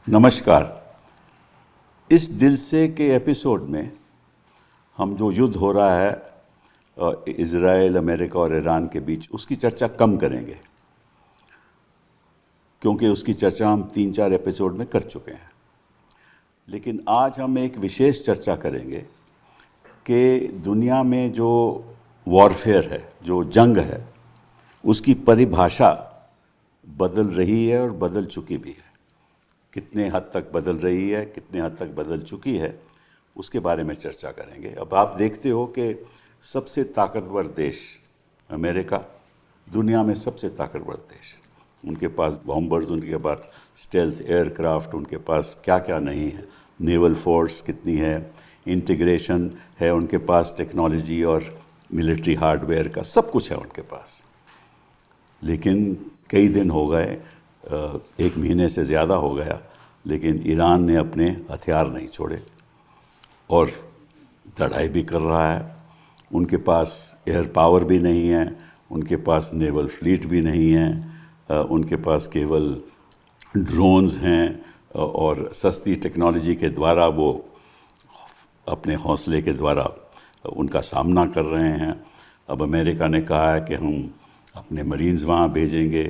नमस्कार। इस दिल से के एपिसोड में हम जो युद्ध हो रहा है इज़राइल, अमेरिका और ईरान के बीच, उसकी चर्चा कम करेंगे, क्योंकि उसकी चर्चा हम 3-4 एपिसोड में कर चुके हैं। लेकिन आज हम एक विशेष चर्चा करेंगे कि दुनिया में जो वॉरफेयर है, जो जंग है, उसकी परिभाषा बदल रही है और बदल चुकी भी है। कितने हद तक बदल रही है, कितने हद तक बदल चुकी है, उसके बारे में चर्चा करेंगे। अब आप देखते हो कि सबसे ताकतवर देश अमेरिका, दुनिया में सबसे ताकतवर देश, उनके पास बॉम्बर्स, उनके पास स्टेल्थ एयरक्राफ्ट, उनके पास क्या क्या नहीं है, नेवल फोर्स कितनी है, इंटीग्रेशन है उनके पास, टेक्नोलॉजी और मिलिट्री हार्डवेयर का सब कुछ है उनके पास। लेकिन कई दिन हो गए, 1 महीने से ज़्यादा हो गया, लेकिन ईरान ने अपने हथियार नहीं छोड़े और लड़ाई भी कर रहा है। उनके पास एयर पावर भी नहीं है, उनके पास नेवल फ्लीट भी नहीं है, उनके पास केवल ड्रोन्स हैं और सस्ती टेक्नोलॉजी के द्वारा वो अपने हौसले के द्वारा उनका सामना कर रहे हैं। अब अमेरिका ने कहा है कि हम अपने मरीन्स वहाँ भेजेंगे,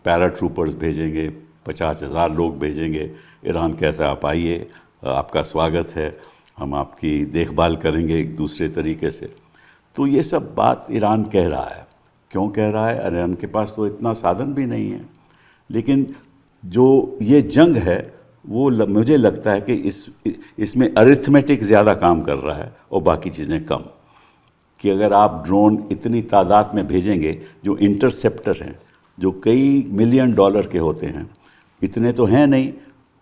पैराट्रूपर्स भेजेंगे, 50,000 लोग भेजेंगे। ईरान कहता है आप आइए, आपका स्वागत है, हम आपकी देखभाल करेंगे एक दूसरे तरीके से। तो ये सब बात ईरान कह रहा है। क्यों कह रहा है? ईरान के पास तो इतना साधन भी नहीं है। लेकिन जो ये जंग है वो मुझे लगता है कि इसमें अरिथमेटिक ज़्यादा काम कर रहा है और बाकी चीज़ें कम। कि अगर आप ड्रोन इतनी तादाद में भेजेंगे, जो इंटरसेप्टर हैं, जो कई $मिलियन के होते हैं, इतने तो हैं नहीं,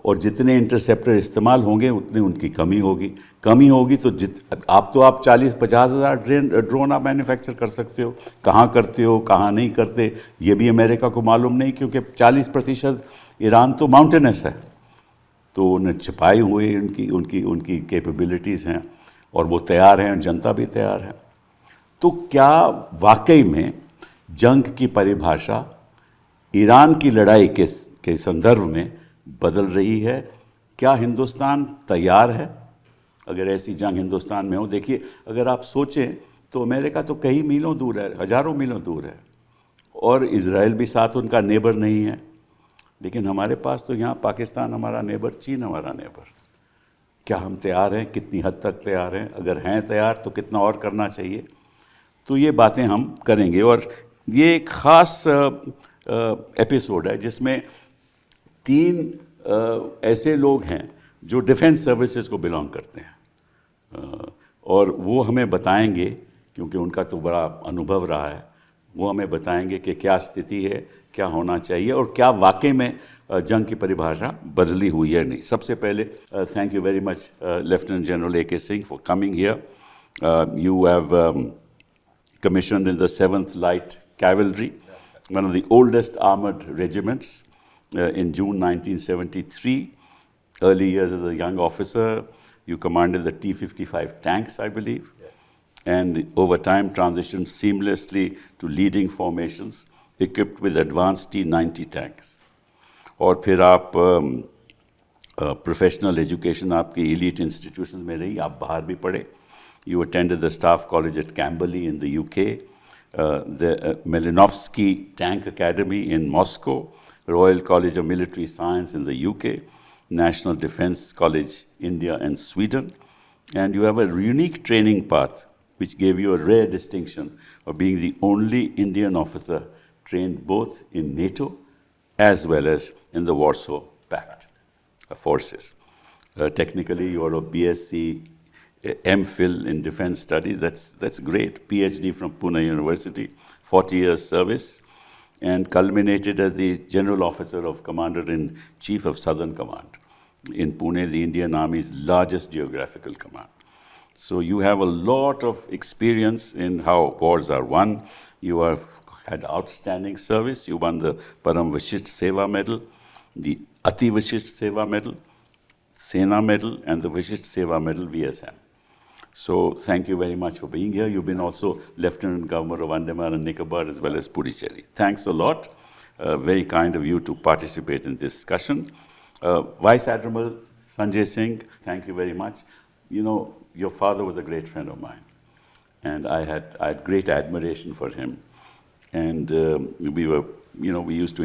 और जितने इंटरसेप्टर इस्तेमाल होंगे उतनी उनकी कमी होगी। तो आप 40-50 हज़ार ड्रोन आप मैन्युफैक्चर कर सकते हो। कहाँ करते हो, कहाँ नहीं करते, ये भी अमेरिका को मालूम नहीं, क्योंकि 40% ईरान तो माउंटेनस है, तो उन्हें छिपाई हुई उनकी कैपेबिलिटीज़ हैं और वो तैयार हैं, जनता भी तैयार है। तो क्या वाकई में जंग की परिभाषा ईरान की लड़ाई के संदर्भ में बदल रही है? क्या हिंदुस्तान तैयार है अगर ऐसी जंग हिंदुस्तान में हो? देखिए, अगर आप सोचें तो अमेरिका तो कई मीलों दूर है, हज़ारों मीलों दूर है, और इज़राइल भी साथ उनका नेबर नहीं है। लेकिन हमारे पास तो यहाँ पाकिस्तान हमारा नेबर, चीन हमारा नेबर। क्या हम तैयार हैं? कितनी हद तक तैयार हैं? अगर हैं तैयार तो कितना और करना चाहिए? तो ये बातें हम करेंगे। और ये एक ख़ास एपिसोड है जिसमें 3 ऐसे लोग हैं जो डिफेंस सर्विसेज को बिलोंग करते हैं, और वो हमें बताएंगे, क्योंकि उनका तो बड़ा अनुभव रहा है, वो हमें बताएंगे कि क्या स्थिति है, क्या होना चाहिए, और क्या वाकई में जंग की परिभाषा बदली हुई है नहीं। सबसे पहले thank you very much lieutenant general A.K. Singh for coming here. You have commissioned in the 7th Light Cavalry, one of the oldest armored regiments, in June 1973. Early years as a young officer, you commanded the T-55 tanks, I believe, and over time transitioned seamlessly to leading formations equipped with advanced T-90 tanks. और फिर आप professional education आपकी elite institutions में रही, आप बाहर भी पढ़े. You attended the Staff College at Camberley in the UK, the Malinovsky Tank Academy in Moscow, Royal College of Military Science in the UK, National Defense College, India and Sweden. And you have a unique training path which gave you a rare distinction of being the only Indian officer trained both in NATO as well as in the Warsaw Pact forces. Technically, you're a BSc MPhil in Defense Studies. That's great. PhD from Pune University, 40 years service, and culminated as the General Officer of Commander-in-Chief of Southern Command in Pune, the Indian Army's largest geographical command. So you have a lot of experience in how wars are won. You have had outstanding service. You won the Param Vishisht Seva Medal, the Ati Vishisht Seva Medal, Sena Medal, and the Vishisht Seva Medal VSM. So thank you very much for being here. You've been also Lieutenant Governor of Andaman and Nicobar as well as Puducherry. Thanks a lot. Very kind of you to participate in this discussion. Vice Admiral Sanjay Singh, thank you very much. You know, your father was a great friend of mine, and I had great admiration for him. And we used to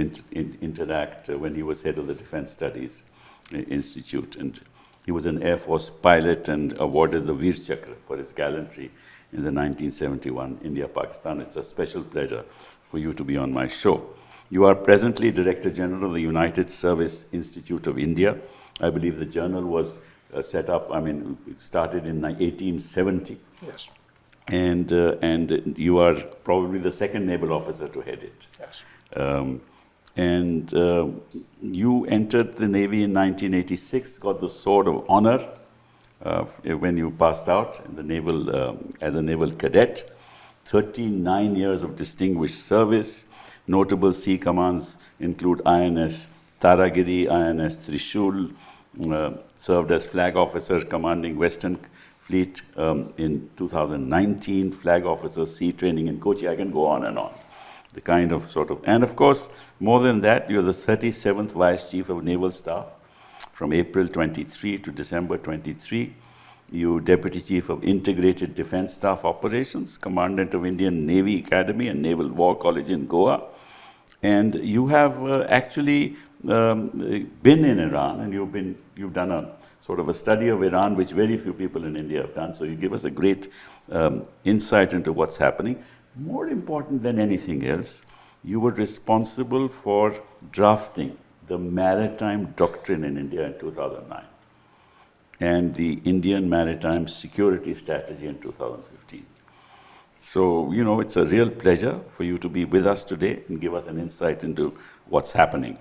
interact when he was head of the Defense Studies Institute. And he was an Air Force pilot and awarded the Veer Chakra for his gallantry in the 1971 India-Pakistan. It's a special pleasure for you to be on my show. You are presently Director General of the United Service Institute of India. I believe the journal was set up, it started in 1870. Yes. And you are probably the second naval officer to head it. Yes. You entered the Navy in 1986, got the Sword of Honor when you passed out in the naval, as a naval cadet. 39 years of distinguished service. Notable sea commands include INS Taragiri, INS Trishul, served as flag officer commanding Western Fleet in 2019, flag officer sea training in Kochi. I can go on and on. The kind of and of course, more than that, you're the 37th Vice Chief of Naval Staff from April 23 to December 23. You Deputy Chief of Integrated Defense Staff Operations, Commandant of Indian Navy Academy and Naval War College in Goa. And you have actually been in Iran, and you've done a sort of a study of Iran, which very few people in India have done. So you give us a great insight into what's happening. More important than anything else, you were responsible for drafting the maritime doctrine in India in 2009 and the Indian maritime security strategy in 2015. So, it's a real pleasure for you to be with us today and give us an insight into what's happening.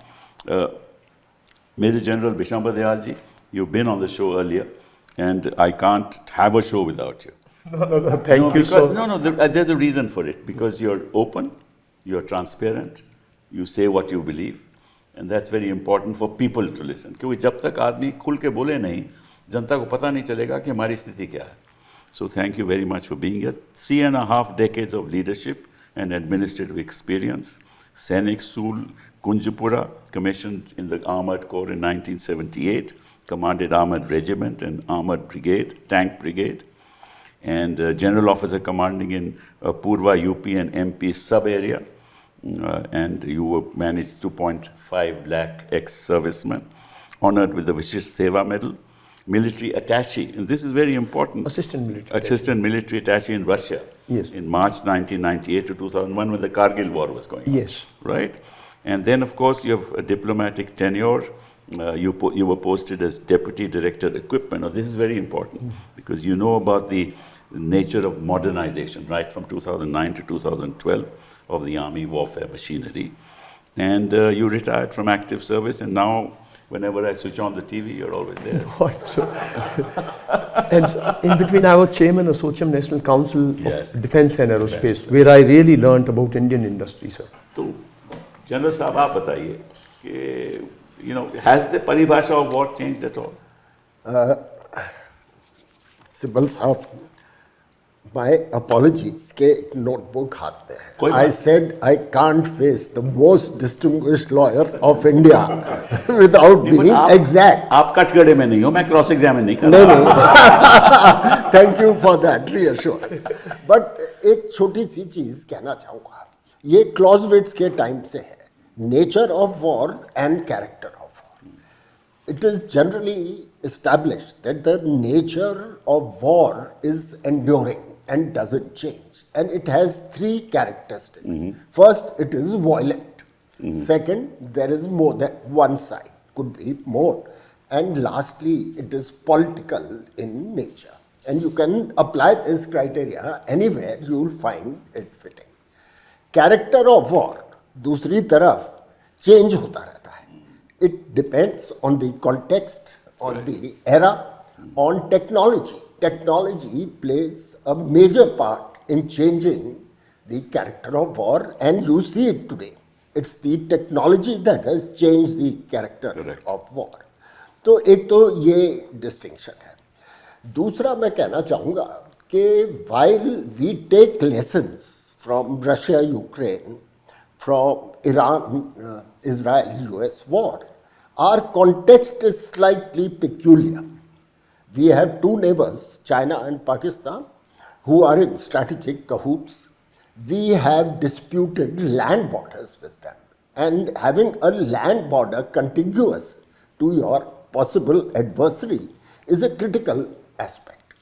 Major General Bishambar Dayal ji, you've been on the show earlier, and I can't have a show without you. No, thank you so much. There's a reason for it, because you're open, you're transparent, you say what you believe, and that's very important for people to listen. क्योंकि जब तक आदमी खुल के बोले नहीं, जनता को पता नहीं चलेगा कि हमारी स्थिति क्या है. So thank you very much for being here. 3.5 decades of leadership and administrative experience. Sainik Sool Kunjapura, commissioned in the Armored Corps in 1978, commanded Armored Regiment and Armored Brigade, Tank Brigade, and General Officer commanding in Purva, UP and MP sub-area. And you managed 2.5 lakh ex-servicemen, honored with the Vishish Seva Medal. Military attaché, and this is very important. Assistant military attaché in Russia. Yes. In March 1998 to 2001, when the Kargil war was going on. Yes. Right? And then, of course, you have a diplomatic tenure. You were posted as Deputy Director Equipment. Now, this is very important because you know about the nature of modernization, right, from 2009 to 2012 of the Army warfare machinery. And you retired from active service, and now whenever I switch on the TV, you're always there. And in between, I was chairman of Socham National Council of Yes. Defense and Aerospace, where I really learned about Indian industry, sir. So, General Saab, आप बताइए कि, has the paribhasha of war changed at all? Sibal साहब, my apologies के एक notebook हाथ में है. I said I can't face the most distinguished lawyer of India without being exact. आप कटघरे में नहीं हो, मैं क्रॉस एग्जामिन नहीं कर रहा. नहीं. Thank you for that reassurance. But एक छोटी सी चीज कहना चाहूँगा. ये क्लॉजविट्स के टाइम से है. Nature of war and character of war. It is generally established that the nature of war is enduring and doesn't change. And it has 3 characteristics. First, it is violent. Second, there is more than one side, could be more. And lastly, it is political in nature. And you can apply this criteria anywhere, you will find it fitting. Character of war, दूसरी तरफ, change होता रहता है. It depends on the context, on the era, on technology. Technology plays a major part in changing the character of war, and you see it today. It's the technology that has changed the character of war. तो एक तो ये distinction है. दूसरा मैं कहना चाहूँगा कि while we take lessons from Russia, Ukraine, from Iran, Israel, US war, our context is slightly peculiar. We have two neighbors, China and Pakistan, who are in strategic cahoots. We have disputed land borders with them. And having a land border contiguous to your possible adversary is a critical aspect.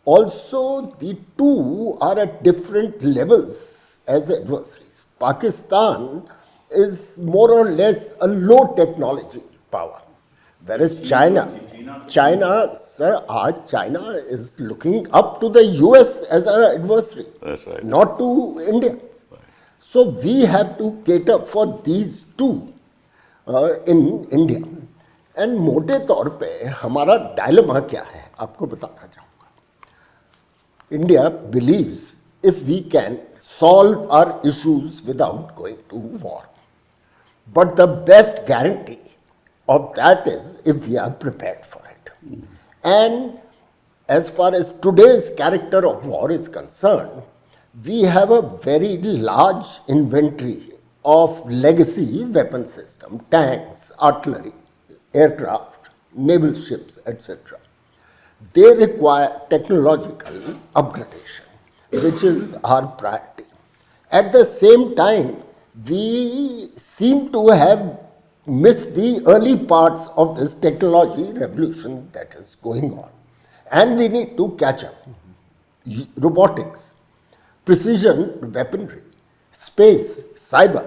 Also, the two are at different levels as adversaries. Pakistan is more or less a low technology power, whereas China, sir, China is looking up to the US as an adversary, That's right. not to India. So we have to cater for these two in India. And मोटे तौर पे हमारा dilemma क्या है आपको बताना चाहूँगा. India believes if we can solve our issues without going to war. But the best guarantee of that is if we are prepared for it. And as far as today's character of war is concerned, we have a very large inventory of legacy weapon system, tanks, artillery, aircraft, naval ships, etc. They require technological upgradation, which is our priority. At the same time, we seem to have missed the early parts of this technology revolution that is going on. And we need to catch up. Robotics, precision weaponry, space, cyber,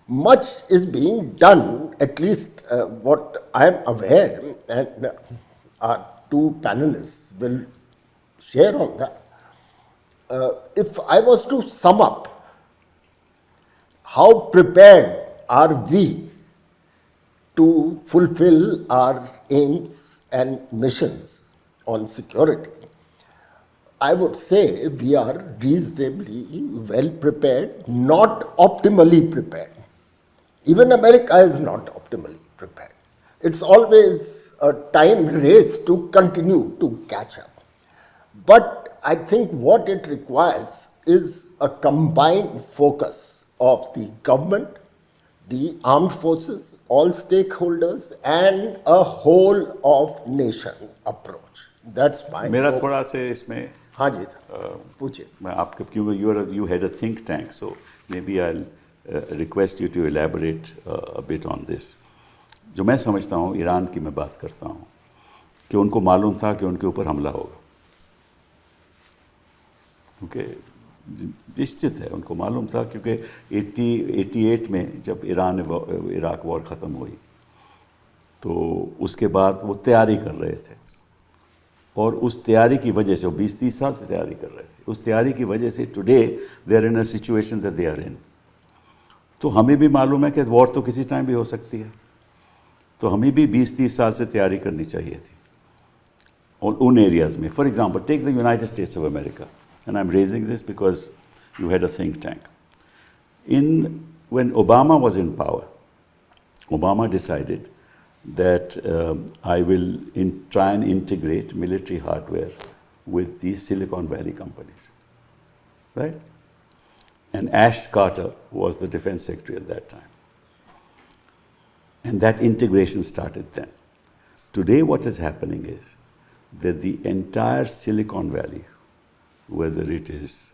much is being done, at least what I am aware, and our two panelists will share on that. If I was to sum up, how prepared are we to fulfill our aims and missions on security? I would say we are reasonably well prepared, not optimally prepared. Even America is not optimally prepared. It's always a time race to continue to catch up. But I think what it requires is a combined focus of the government, the armed forces, all stakeholders, and a whole of nation approach. That's my मेरा hope. थोड़ा से इसमें हाँ जी sir, पूछिए. मैं आपके क्योंकि you had a think tank, so maybe I'll request you to elaborate a bit on this. जो मैं समझता हूँ, ईरान की मैं बात करता हूँ कि उनको मालूम था कि उनके ऊपर हमला होगा, क्योंकि निश्चित है उनको मालूम था, क्योंकि 88 में जब इराक वॉर ख़त्म हुई तो उसके बाद वो तैयारी कर रहे थे, और उस तैयारी की वजह से वो 20-30 साल से तैयारी कर रहे थे. उस तैयारी की वजह से today they are in a situation that they are in. तो हमें भी मालूम है कि वॉर तो किसी टाइम भी हो सकती है, तो हमें भी 20-30 साल से तैयारी करनी चाहिए थी. और उन एरियाज़ में, for example take the United States of America, and I am raising this because you had a think tank. When Obama was in power, Obama decided that I will try and integrate military hardware with the Silicon Valley companies, right? And Ash Carter was the defense secretary at that time. And that integration started then. Today what is happening is that the entire Silicon Valley, whether it is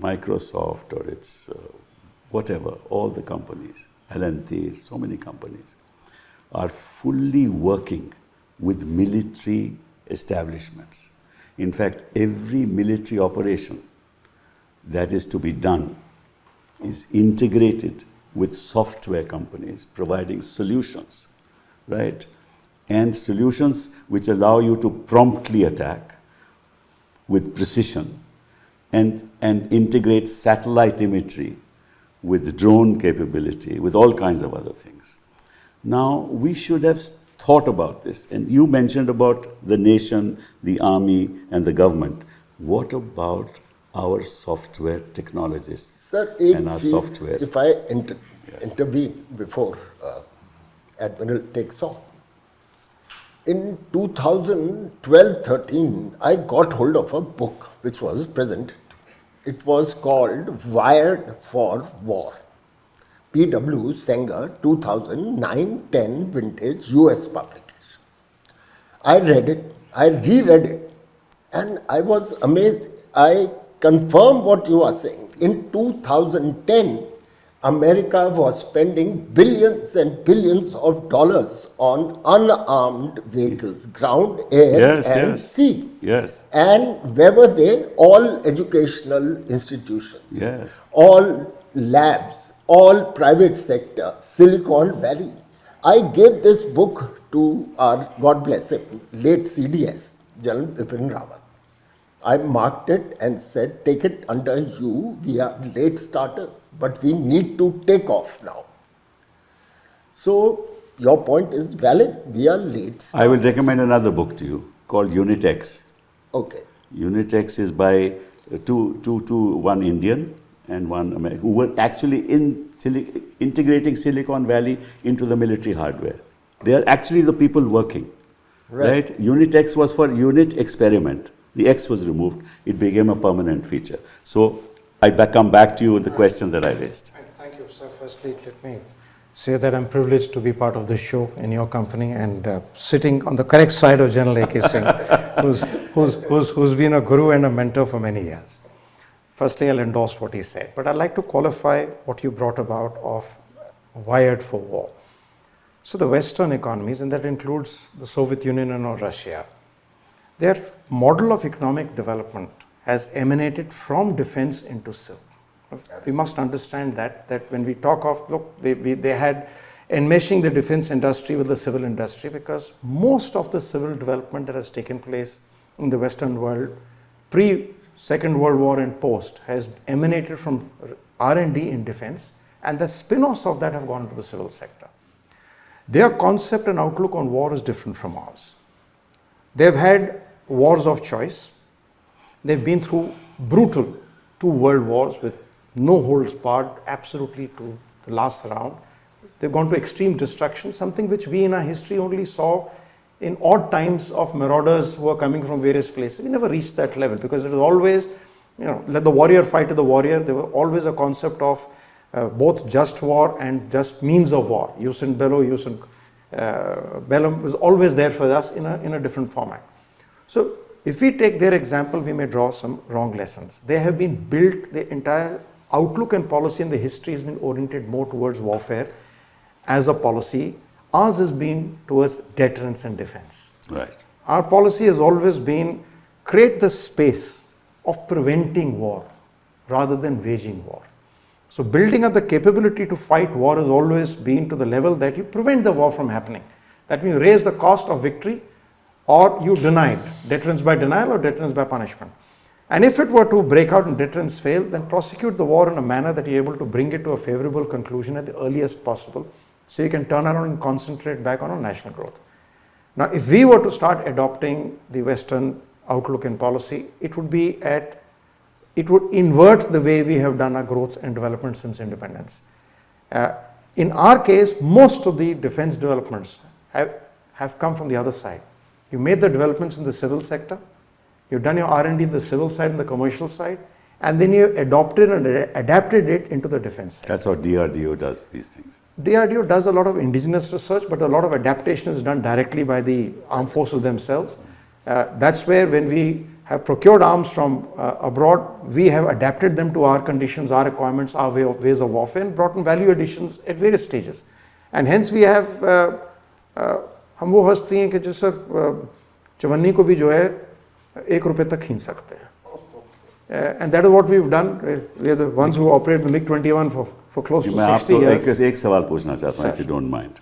Microsoft or it's whatever, all the companies, L&T, so many companies, are fully working with military establishments. In fact, every military operation that is to be done is integrated with software companies providing solutions, right? And solutions which allow you to promptly attack with precision, and integrate satellite imagery with drone capability, with all kinds of other things. Now, we should have thought about this. And you mentioned about the nation, the army, and the government. What about our software technologists Sir, and our software? if I intervene before Admiral takes on. In 2012-13, I got hold of a book which was presented. It was called Wired for War. P.W. Sanger 2009-10 vintage US publication. I read it, I reread it, and I was amazed. I confirm what you are saying. In 2010, America was spending billions and billions of dollars on unarmed vehicles, ground, air, Yes, and yes. sea. Yes. And where were they? All educational institutions, Yes. all labs, all private sector, Silicon Valley. I gave this book to our, God bless him, late CDS, General Bipin Rawat. I marked it and said, take it under you, we are late starters, but we need to take off now. So, your point is valid, we are late starters. I will recommend another book to you called Unit X. Okay. Unit X is by one Indian and one American, who were actually integrating Silicon Valley into the military hardware. They are actually the people working. Right? Unit X was for unit experiment. The X was removed. It became a permanent feature. So I come back to you with the question that I raised. Thank you, sir. Firstly, let me say that I'm privileged to be part of this show in your company and sitting on the correct side of General A.K. Singh, who's been a guru and a mentor for many years. Firstly, I'll endorse what he said, but I'd like to qualify what you brought about of wired for war. So the Western economies, and that includes the Soviet Union and Russia, their model of economic development has emanated from defense into civil. We must understand that when we talk of, look, they had enmeshing the defense industry with the civil industry, because most of the civil development that has taken place in the Western world, pre-Second World War and post, has emanated from R&D in defense, and the spin-offs of that have gone into the civil sector. Their concept and outlook on war is different from ours. They've had wars of choice. They've been through brutal 2 world wars with no holds barred, absolutely to the last round. They've gone to extreme destruction, something which we in our history only saw in odd times of marauders who are coming from various places. We never reached that level because it was always, let the warrior fight to the warrior. There was always a concept of both just war and just means of war. Jus in bello, jus in bellum was always there for us in a different format. So if we take their example, we may draw some wrong lessons. They have been built, the entire outlook and policy in the history has been oriented more towards warfare as a policy. Ours has been towards deterrence and defense. Right. Our policy has always been create the space of preventing war rather than waging war. So building up the capability to fight war has always been to the level that you prevent the war from happening. That means you raise the cost of victory or you deny it, deterrence by denial or deterrence by punishment. And if it were to break out and deterrence fail, then prosecute the war in a manner that you're able to bring it to a favorable conclusion at the earliest possible, so you can turn around and concentrate back on our national growth. Now, if we were to start adopting the Western outlook and policy, it would invert the way we have done our growth and development since independence. In our case, most of the defense developments have come from the other side. You made the developments in the civil sector, you've done your R&D in the civil side and the commercial side, and then you adopted and adapted it into the defense side. That's how DRDO does these things. DRDO does a lot of indigenous research, but a lot of adaptation is done directly by the armed forces themselves. That's where when we have procured arms from abroad, we have adapted them to our conditions, our requirements, our ways of warfare, and brought in value additions at various stages. And hence we have हम वो हस्ती हैं कि जो sir चवन्नी को भी जो है ₹1 तक खींच सकते हैं. And that is what we've done. We are the ones who operate the MiG-21 for close to 60 years. मैं एक सवाल पूछना चाहता हूँ, if you don't mind.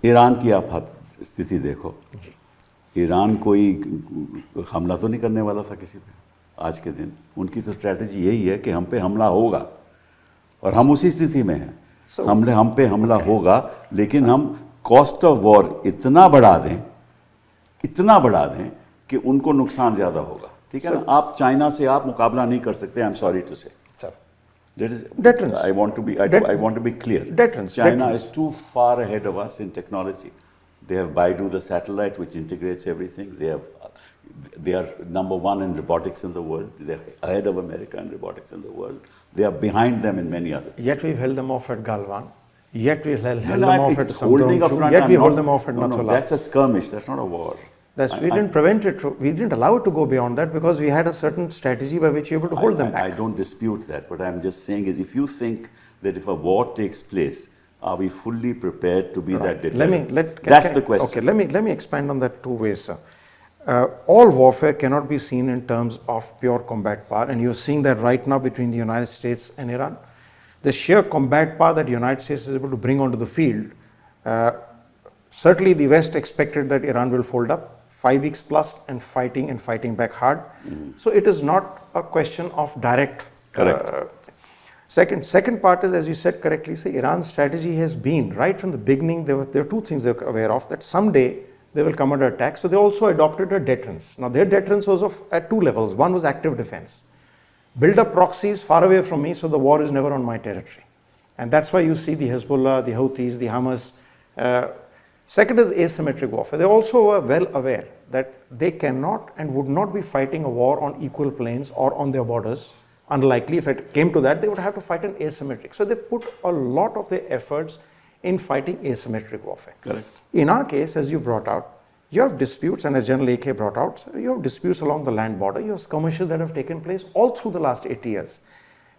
Iran की आप स्थिति देखो. ईरान कोई हमला तो नहीं करने वाला था किसी पे आज के दिन. उनकी तो स्ट्रैटेजी यही है कि हम पे हमला होगा और हम उसी स्थिति में हैं. हम पे हमला होगा, लेकिन हम कॉस्ट ऑफ वॉर इतना बढ़ा दें कि उनको नुकसान ज़्यादा होगा. ठीक है ना. आप चाइना से आप मुकाबला नहीं कर सकते. आई एम सॉरी टू से. That is deterrence. I want to be clear. Deterrence. China is too far ahead of us in technology. They have Baidu, the satellite, which integrates everything. They are number 1 in robotics in the world. They are ahead of America in robotics in the world. They are behind them in many other things. Yet we've held them off at Galwan. Yet we held them off at holding a Samdong. front. Yet we I'm hold not- them off at no, no, Nathula. that's a skirmish. That's not a war. We didn't prevent it. We didn't allow it to go beyond that because we had a certain strategy by which we were able to hold them back. I don't dispute that. What I'm just saying is, if you think that if a war takes place, are we fully prepared to be that deterrence? That's the question. Okay, let me expand on that two ways, sir. All warfare cannot be seen in terms of pure combat power, and you're seeing that right now between the United States and Iran. The sheer combat power that the United States is able to bring onto the field, certainly the West expected that Iran will fold up 5 weeks plus and fighting back hard. So it is not a question of direct. Correct. Second part is, as you said correctly, say Iran's strategy has been right from the beginning. There are two things they were aware of, that someday they will come under attack. So they also adopted a deterrence. Now their deterrence was at two levels. One was active defense. Build up proxies far away from me so the war is never on my territory. And that's why you see the Hezbollah, the Houthis, the Hamas. Second is asymmetric warfare. They also were well aware that they cannot and would not be fighting a war on equal planes or on their borders. Unlikely. If it came to that, they would have to fight an asymmetric. So they put a lot of their efforts in fighting asymmetric warfare. Correct. In our case, as you brought out, you have disputes, and as General AK brought out, you have disputes along the land border. You have skirmishes that have taken place all through the last 80 years.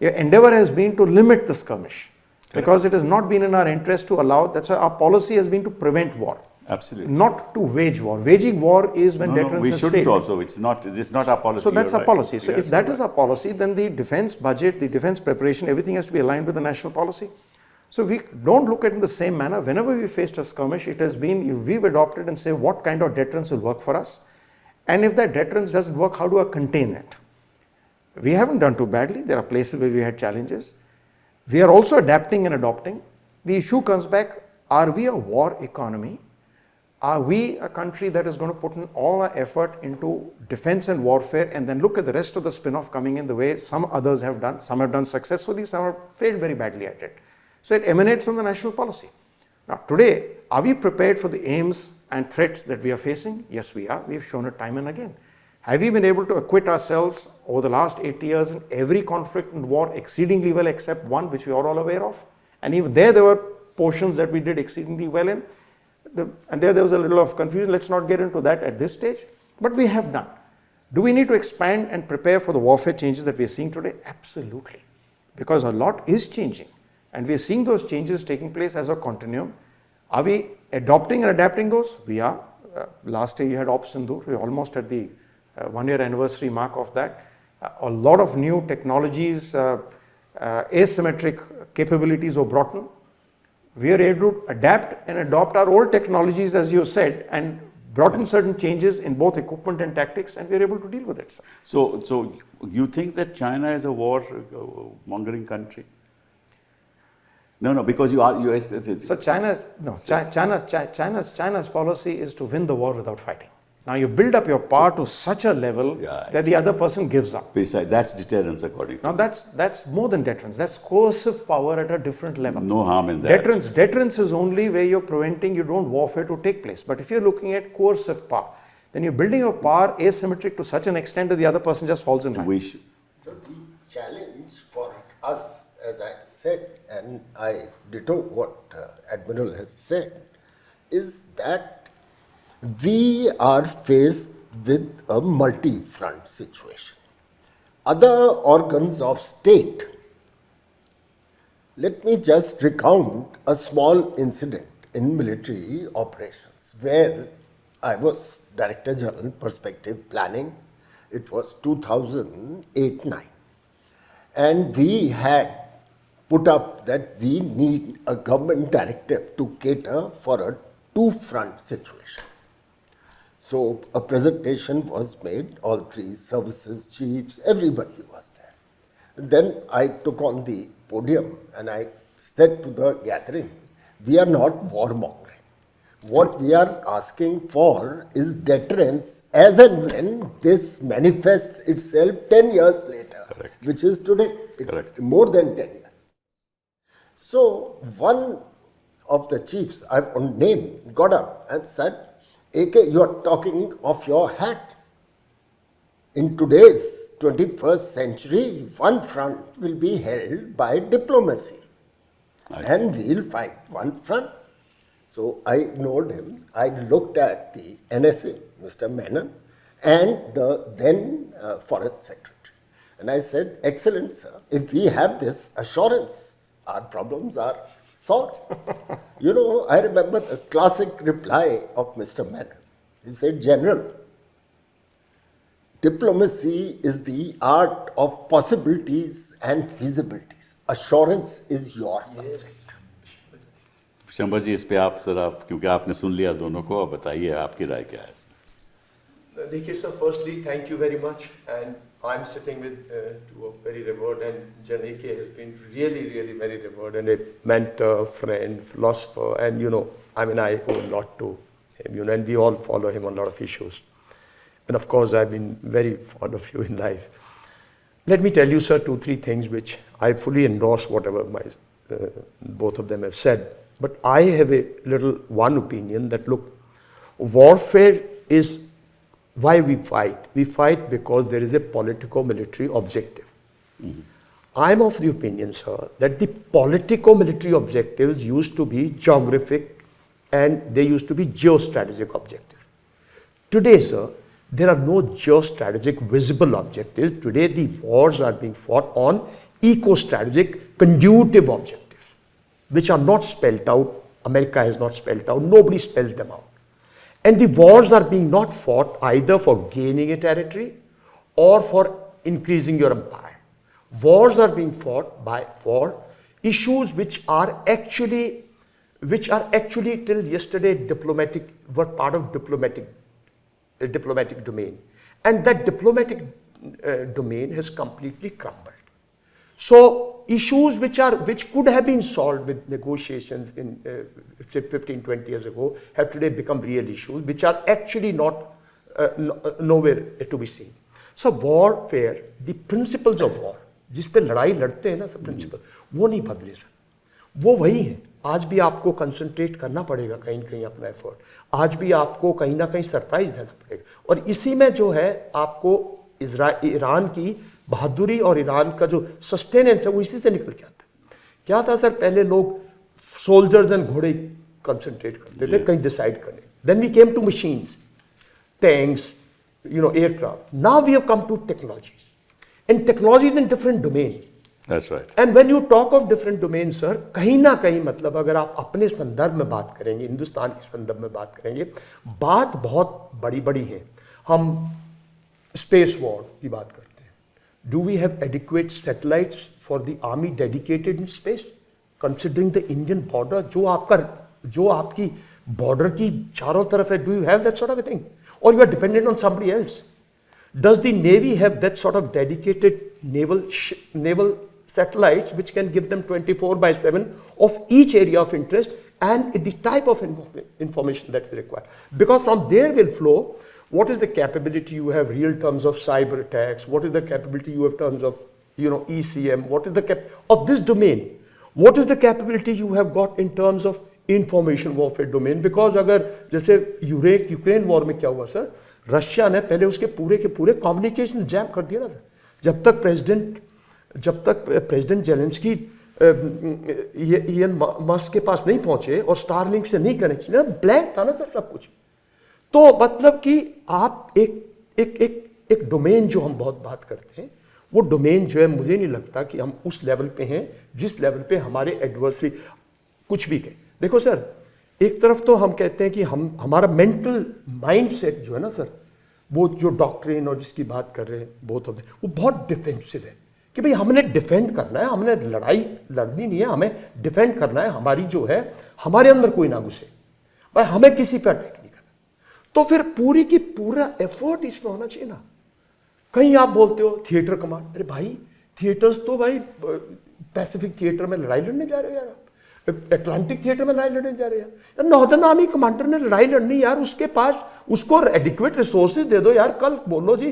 Your endeavor has been to limit the skirmish. Correct. Because it has not been in our interest to allow, that's why our policy has been to prevent war. Absolutely. Not to wage war. Waging war is when deterrence has failed. We shouldn't also. This is not our policy. So that's our right. policy. So Yes, if that is our policy, then the defense budget, the defense preparation, everything has to be aligned with the national policy. So we don't look at it in the same manner. Whenever we faced a skirmish, it has been, we've adopted and say what kind of deterrence will work for us. And if that deterrence doesn't work, how do I contain it? We haven't done too badly. There are places where we had challenges. We are also adapting and adopting. The issue comes back, are we a war economy? Are we a country that is going to put in all our effort into defense and warfare and then look at the rest of the spin-off coming in the way some others have done? Some have done successfully, some have failed very badly at it. So it emanates from the national policy. Now today, are we prepared for the aims and threats that we are facing? Yes, we are. We've shown it time and again. Have we been able to acquit ourselves over the last 80 years in every conflict and war exceedingly well except one which we are all aware of? And even there were portions that we did exceedingly well in. And there was a little of confusion. Let's not get into that at this stage. But we have done. Do we need to expand and prepare for the warfare changes that we are seeing today? Absolutely. Because a lot is changing. And we are seeing those changes taking place as a continuum. Are we adopting and adapting those? We are. Last year you had Op Sindoor. We're almost at the 1-year anniversary mark of that. A lot of new technologies, asymmetric capabilities were brought in. We are able to adapt and adopt our old technologies, as you said, and brought in certain changes in both equipment and tactics, and we are able to deal with it, sir. So you think that China is a war-mongering country? No, because So China's policy is to win the war without fighting. Now you build up your power to such a level that the other person gives up. Besides, that's deterrence according to Now that's more than deterrence. That's coercive power at a different level. No harm in that. Deterrence is only where you're preventing you don't warfare to take place. But if you're looking at coercive power, then you're building your power asymmetric to such an extent that the other person just falls in line. So the challenge for us, as I said, and I ditto what Admiral has said, is that we are faced with a multi-front situation. Other organs of state, let me just recount a small incident in military operations where I was Director General Perspective Planning. It was 2008-9. And we had put up that we need a government directive to cater for a two-front situation. So a presentation was made, all three services chiefs, everybody was there. And then I took on the podium and I said to the gathering, we are not warmongering. What we are asking for is deterrence as and when this manifests itself 10 years later, Correct. which is today, Correct. more than 10 years. So one of the chiefs, I won't name, got up and said, AK, you are talking off your hat. In today's 21st century, one front will be held by diplomacy. And we'll fight one front. So I ignored him. I looked at the NSA, Mr. Menon, and the then Foreign Secretary. And I said, excellent, sir, if we have this assurance, our problems are solved. You know, I remember the classic reply of Mr. Menon. He said, General, diplomacy is the art of possibilities and feasibilities. Assurance is your subject. शंबर जी, इस पे आप जरा, क्योंकि आपने सुन लिया दोनों को, अब बताइए आपकी राय क्या है इसमें? देखिए sir, firstly, thank you very much, and I'm sitting with two of very revered, and Janike has been really, really very revered, and a mentor, friend, philosopher, and you know, I mean, I owe a lot to him, you know, and we all follow him on a lot of issues. And of course, I've been very fond of you in life. Let me tell you, sir, 2-3 things which I fully endorse whatever both of them have said. But I have a little one opinion that, look, warfare is why we fight. We fight because there is a politico-military objective. I'm of the opinion, sir, that the politico-military objectives used to be geographic and they used to be geostrategic objectives. Today, sir, there are no geostrategic visible objectives. Today, the wars are being fought on eco-strategic, conducive objectives, which are not spelled out. America has not spelled out. Nobody spells them out. And the wars are being not fought either for gaining a territory or for increasing your empire. Wars are being fought for issues which are actually till yesterday were part of diplomatic domain, and that diplomatic domain has completely crumbled. So issues which could have been solved with negotiations in say 15-20 years ago have today become real issues which are actually not nowhere to be seen. So warfare, the principles of war, जिस पे लड़ाई लड़ते हैं ना सब principal, वो नहीं बदले सर, वो वही है. आज भी आपको कंसंट्रेट करना पड़ेगा कहीं ना कहीं अपना एफर्ट, आज भी आपको कहीं ना कहीं सरप्राइज देना पड़ेगा, और इसी में जो है आपको ईरान की बहादुरी और ईरान का जो सस्टेनेंस है वो इसी से निकल के आता है. क्या था सर, पहले लोग सोल्जर्स एंड घोड़े कंसंट्रेट करते थे कहीं डिसाइड करने, then we came to machines, tanks, you know, aircraft. Now we have come to technologies, and technologies in different domain. That's right. And when you talk of different domains, sir, कहीं ना कहीं मतलब अगर आप अपने संदर्भ में बात करेंगे, हिंदुस्तान के संदर्भ में बात करेंगे, बात बहुत बड़ी बड़ी है. हम स्पेस वॉर की बात करते हैं. Do we have adequate satellites for the army dedicated in space? Considering the Indian border, जो आपकी border की चारों तरफ है, do you have that sort of a thing? Or you are dependent on somebody else? Does the Navy have that sort of dedicated naval satellites which can give them 24/7 of each area of interest and the type of information that's required? Because from there will flow what is the capability you have real terms of cyber attacks, what is the capability you have terms of, you know, ECM, what is the of this domain, what is the capability you have got in terms of information warfare domain. Because अगर जैसे Ukraine war में क्या हुआ sir, Russia ने पहले उसके पूरे के पूरे कम्युनिकेशन जैम कर दिया ना सर. जब तक प्रेसिडेंट जेलेंस्की इलन मस्क के पास नहीं पहुंचे और स्टारलिंक से नहीं कनेक्शन, ब्लैंक था ना सर सब कुछ. तो मतलब कि आप एक डोमेन जो हम बहुत बात करते हैं, वो डोमेन जो है मुझे नहीं लगता कि हम उस लेवल पे हैं जिस लेवल पे हमारे एडवर्सरी कुछ भी कहें. देखो सर, एक तरफ तो हम कहते हैं कि हमारा मेंटल माइंडसेट जो है ना सर, वो जो डॉक्ट्रिन और जिसकी बात कर रहे हैं बोथ ऑफ देम, वो बहुत डिफेंसिव है कि भाई हमने डिफेंड करना है, हमने लड़ाई लड़नी नहीं है, हमें डिफेंड करना है, हमारी जो है हमारे अंदर कोई ना घुसे, भाई हमें किसी पर अटैक नहीं करना. तो फिर पूरी की पूरा एफर्ट इसमें होना चाहिए ना. कहीं आप बोलते हो थिएटर कमांड, अरे भाई थिएटर्स तो भाई पैसिफिक थिएटर में लड़ाई लड़ने जा रहे हो यार, अटलांटिक थिएटर में लड़ाई लड़ने जा रहे हैं यार, नॉर्दर्न आर्मी कमांडर ने लड़ाई लड़नी यार, उसके पास उसको एडिक्वेट रिसोर्सेज दे दो यार. कल बोलो जी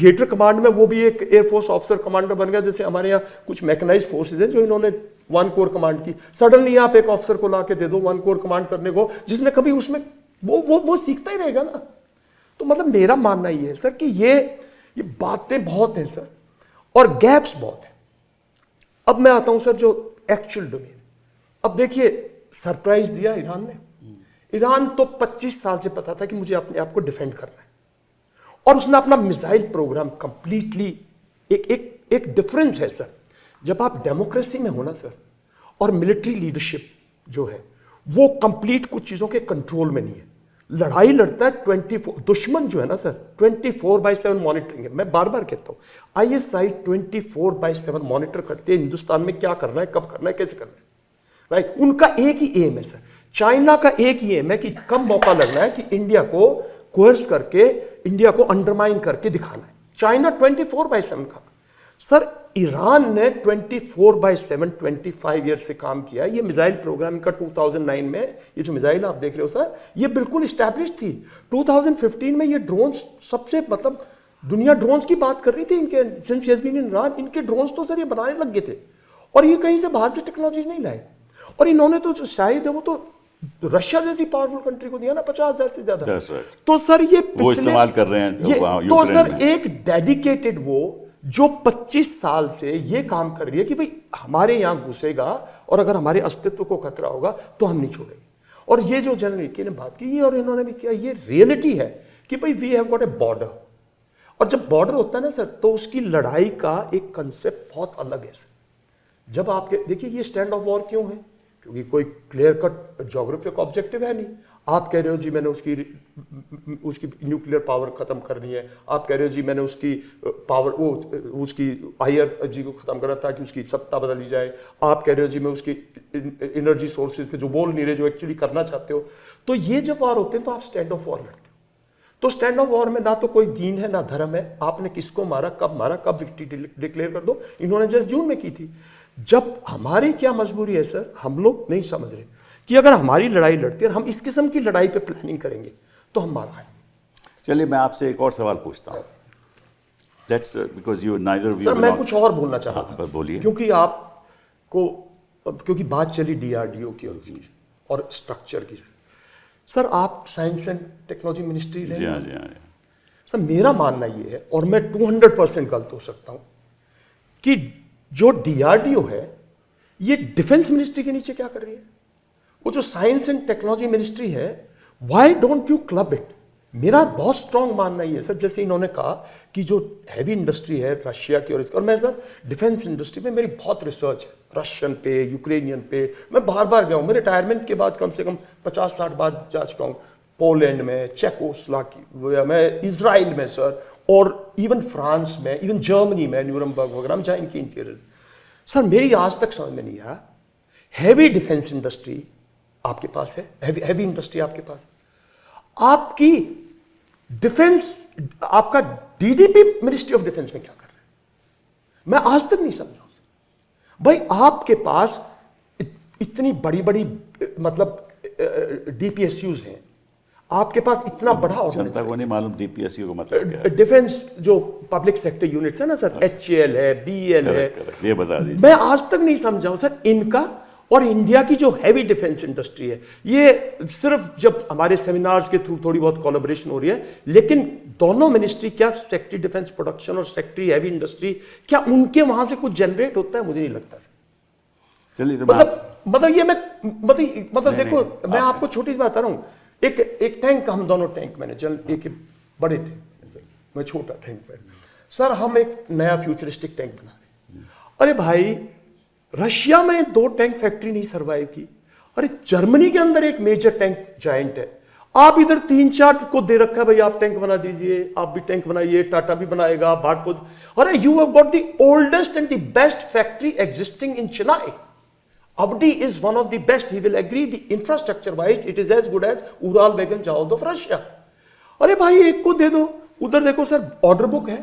थिएटर कमांड में वो भी एक एयरफोर्स ऑफिसर कमांडर बन गया, जैसे हमारे यहाँ कुछ मैकेनाइज्ड फोर्सेज हैं जो इन्होंने 1 कोर कमांड की. सडनली आप एक ऑफिसर को ला के दे दो 1 कोर कमांड करने को, जिसने कभी उसमें वो सीखता ही रहेगा ना. तो मतलब मेरा मानना ये है सर कि ये ये बातें बहुत हैं सर, और गैप्स बहुत हैं। अब मैं आता हूं सर जो एक्चुअल डोमेन। अब देखिए, सरप्राइज दिया ईरान ने। ईरान तो 25 साल से पता था कि मुझे अपने आप को डिफेंड करना है, और उसने अपना मिसाइल प्रोग्राम कंप्लीटली, एक डिफरेंस है सर, जब आप डेमोक्रेसी में हो ना सर, और मिलिट्री लीडरशिप जो है वो कंप्लीट कुछ चीजों के कंट्रोल में नहीं है। लड़ाई लड़ता है 24, दुश्मन जो है ना सर 24/7 मॉनिटरिंग है। मैं बार बार कहता हूं, ISI 24/7 मॉनिटर करते हैं हिंदुस्तान में क्या करना है, कब करना है, कैसे करना है, राइट। उनका एक ही एम है सर। चाइना का एक ही एम है कि कम मौका लगना है कि इंडिया को कोर्स करके, इंडिया को अंडरमाइन करके दिखाना है। चाइना 24/7 का। सर ईरान ने 24/7 25 ईयर से काम किया। ये मिसाइल प्रोग्राम का 2009 में, ये जो मिसाइल आप देख रहे हो सर, ये बिल्कुल स्टैब्लिश थी। 2015 में ये ड्रोन्स सबसे, मतलब दुनिया ड्रोन्स की बात कर रही थी इनके, since he has been in Iran, इनके ड्रोन्स तो सर ये बनाने लग गए थे, और ये कहीं से बाहर से टेक्नोलॉजी नहीं लाए। और इन्होंने तो शायद वो तो रशिया जैसी पावरफुल कंट्री को दिया ना 50,000 से ज्यादा। right. तो सर ये वो इस्तेमाल कर रहे हैं ये, वहाँ तो यूक्रेन सर में। एक डेडिकेटेड वो जो 25 साल से ये काम कर रही है कि भाई हमारे यहां घुसेगा और अगर हमारे अस्तित्व को खतरा होगा तो हम नहीं छोड़ेंगे। और ये जो जनरल ने बात की, और इन्होंने भी किया, ये रियलिटी है कि भाई we have got a border. और जब बॉर्डर होता है ना सर, तो उसकी लड़ाई का एक कंसेप्ट बहुत अलग है सर। जब आपके देखिए ये स्टैंड ऑफ वॉर क्यों है, क्योंकि कोई क्लियर कट ज्योग्राफिक ऑब्जेक्टिव है नहीं। आप कह रहे हो जी मैंने उसकी न्यूक्लियर पावर खत्म करनी है, आप कह रहे हो जी मैंने उसकी पावर उसकी IRG को खत्म करना था कि उसकी सत्ता बदली जाए, आप कह रहे हो जी मैं उसकी एनर्जी सोर्सेज पे जो बोल नहीं रहे, जो एक्चुअली करना चाहते हो। तो ये जब वार होते हैं तो आप स्टैंड ऑफ वॉर लड़ते हो। तो स्टैंड ऑफ वॉर में ना तो कोई दीन है ना धर्म है, आपने किसको मारा, कब विक्ट्री डिक्लेयर कर दो। इन्होंने जस्ट जून में की थी। जब हमारी क्या मजबूरी है सर, हम लोग नहीं समझ रहे कि अगर हमारी लड़ाई लड़ती है और हम इस किस्म की लड़ाई पे प्लानिंग करेंगे तो हम मार खाएंगे। चलिए मैं आपसे एक और सवाल पूछता हूँ। That's because you neither of you sir मैं belong- कुछ और बोलना चाह रहा हाँ, था, बोलिए। क्योंकि बात चली DRDO की और स्ट्रक्चर की। सर आप साइंस एंड टेक्नोलॉजी मिनिस्ट्री रहे जी हाँ हैं। जी हाँ जी। सर मेरा मानना ये है, और मैं 200% गलत हो सकता हूं, कि जो DRDO है ये डिफेंस मिनिस्ट्री के नीचे क्या कर रही है। वो जो साइंस एंड टेक्नोलॉजी मिनिस्ट्री है, why don't you club it. मेरा बहुत स्ट्रांग मानना ये है सर, जैसे इन्होंने कहा कि जो हैवी इंडस्ट्री है रशिया की, और मैं सर डिफेंस इंडस्ट्री में मेरी बहुत रिसर्च है, रशियन पे, यूक्रेनियन पे। मैं बार बार गया हूँ, मेरे रिटायरमेंट के बाद कम से कम 50-60 बार जा चुका हूँ। पोलैंड में, चेकोस्लोवाकिया में, इजराइल में सर, और इवन फ्रांस में, इवन जर्मनी में, न्यूरमबर्ग वगैरह में, जहाँ इनकी इंटीरियर। सर मेरी आज तक समझ में नहीं आया, हैवी डिफेंस इंडस्ट्री आपके पास है, हैवी इंडस्ट्री आपके पास है, आपकी डिफेंस, आपका DDP मिनिस्ट्री ऑफ डिफेंस में क्या कर रहे हैं, मैं आज तक नहीं समझा। भाई आपके पास इतनी बड़ी बड़ी मतलब DPSUs हैं, आपके पास इतना बड़ा जनता को नहीं मालूम DPSU का मतलब क्या है। डिफेंस जो पब्लिक सेक्टर यूनिट्स है ना सर, HAL है, BEL है, correct, ये बता दीजिए। मैं आज तक नहीं समझा हूं सर इनका और इंडिया की जो हैवी डिफेंस इंडस्ट्री है। ये सिर्फ जब हमारे सेमिनार्स के थ्रू थोड़ी बहुत कोलैबोरेशन हो रही है, लेकिन दोनों मिनिस्ट्री, क्या सेक्रेटरी डिफेंस प्रोडक्शन और सेक्रेटरी हैवी इंडस्ट्री, क्या उनके वहां से कुछ जनरेट होता है, मुझे नहीं लगता सर। चलिए तो मतलब ये मैं मतलब देखो, मैं आपको छोटी सी बात बता रहा हूँ। एक टैंक, हम दोनों टैंक मैनेजर, एक बड़े टैंक, मैं छोटा टैंक मैनेजर। सर हम एक नया फ्यूचरिस्टिक टैंक बना रहे हैं। अरे भाई रशिया में 2 टैंक फैक्ट्री नहीं सर्वाइव की, अरे जर्मनी के अंदर एक मेजर टैंक जायंट है, आप इधर 3-4 को दे रखा है, भाई आप टैंक बना दीजिए, आप भी टैंक बनाइए, टाटा भी बनाएगा, भारत। अरे you have got the oldest and the best factory existing in Chennai. Avdi is one of the best, he will agree, the infrastructure wise it is as good as Ural Wagon Jawad of Russia. अरे भाई एक को दे दो, उधर देखो sir order book है,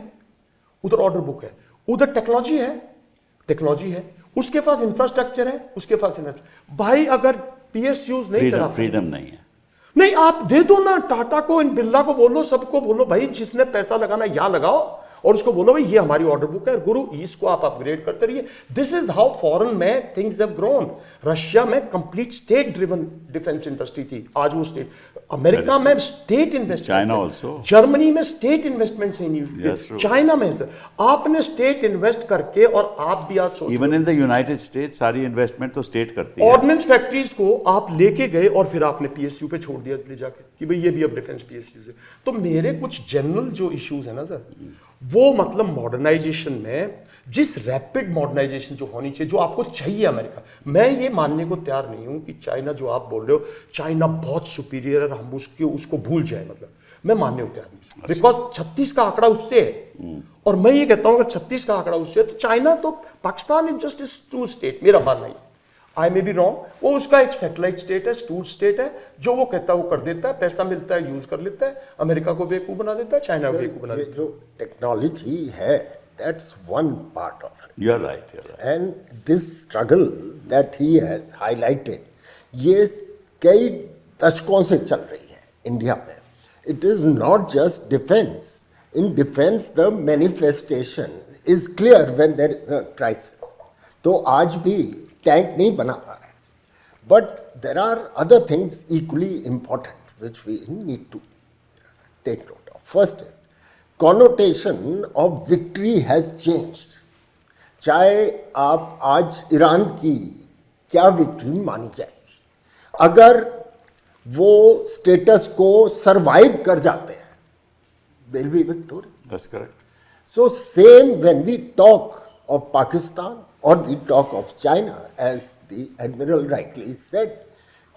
उधर order book है, उधर टेक्नोलॉजी है, उसके पास इंफ्रास्ट्रक्चर है, उसके पास भाई अगर PSUs नहीं चला, फ्रीडम नहीं है। नहीं आप दे दो ना, टाटा को, इन बिरला को बोलो, सबको बोलो भाई जिसने पैसा लगाना यहां लगाओ, और उसको बोलो भाई ये हमारी ऑर्डर बुक है, गुरु इसको आप अपग्रेड करते रहिए। दिस इज हाउ फॉरेन में थिंग्स हैव ग्रोन। रशिया में complete state driven defence industry थी, आज वो स्टेट, अमेरिका में estate investment, China also, Germany में स्टेट इन्वेस्टमेंट से नहीं, चाइना में सर आपने स्टेट इन्वेस्ट करके, और आप भी आज सोचिए even in the United states सारी इन्वेस्टमेंट तो स्टेट करती है। ऑर्डिनेंस फैक्ट्रीज को आप लेके गए और फिर आपने पीएसयू पे छोड़ दिया ले जाके कि भाई ये भी अब डिफेंस पीएसयू है। तो मेरे कुछ जनरल जो इश्यूज है ना सर, वो मतलब मॉडर्नाइजेशन में, जिस रैपिड मॉडर्नाइजेशन जो होनी चाहिए, जो आपको चाहिए अमेरिका, मैं ये मानने को तैयार नहीं हूं कि चाइना जो आप बोल रहे हो चाइना बहुत सुपीरियर है, हम उसको भूल जाए, मतलब मैं मानने को तैयार नहीं, बिकॉज 36 का आंकड़ा उससे है। और मैं ये कहता हूं अगर 36 का आंकड़ा उससे है तो चाइना तो, Pakistan is just to state, मेरा मानना है, आई मे बी रॉन्ग, वो उसका एक सैटेलाइट स्टेट है, स्टूल स्टेट है, जो वो कहता है वो कर देता है, पैसा मिलता है यूज कर लेता है, अमेरिका को बेवकूफ बना देता है, चाइना को बेवकूफ बना देता है। जो टेक्नोलॉजी है, that's one part of it. You're right, you're right. And this struggle that he has highlighted, ये कई दशकों से चल रही है इंडिया में. It is not just defense. In defense, the manifestation is clear when there is a crisis. तो आज भी टैंक नहीं बना पा रहे. But there are other things equally important which we need to take note of. First is connotation of victory has changed. चाहे आप आज ईरान की क्या विक्ट्री मानी जाएगी, अगर वो स्टेटस को सरवाइव कर जाते हैं, they'll be victorious. That's correct. So same when we talk of Pakistan or we talk of China, as the Admiral rightly said,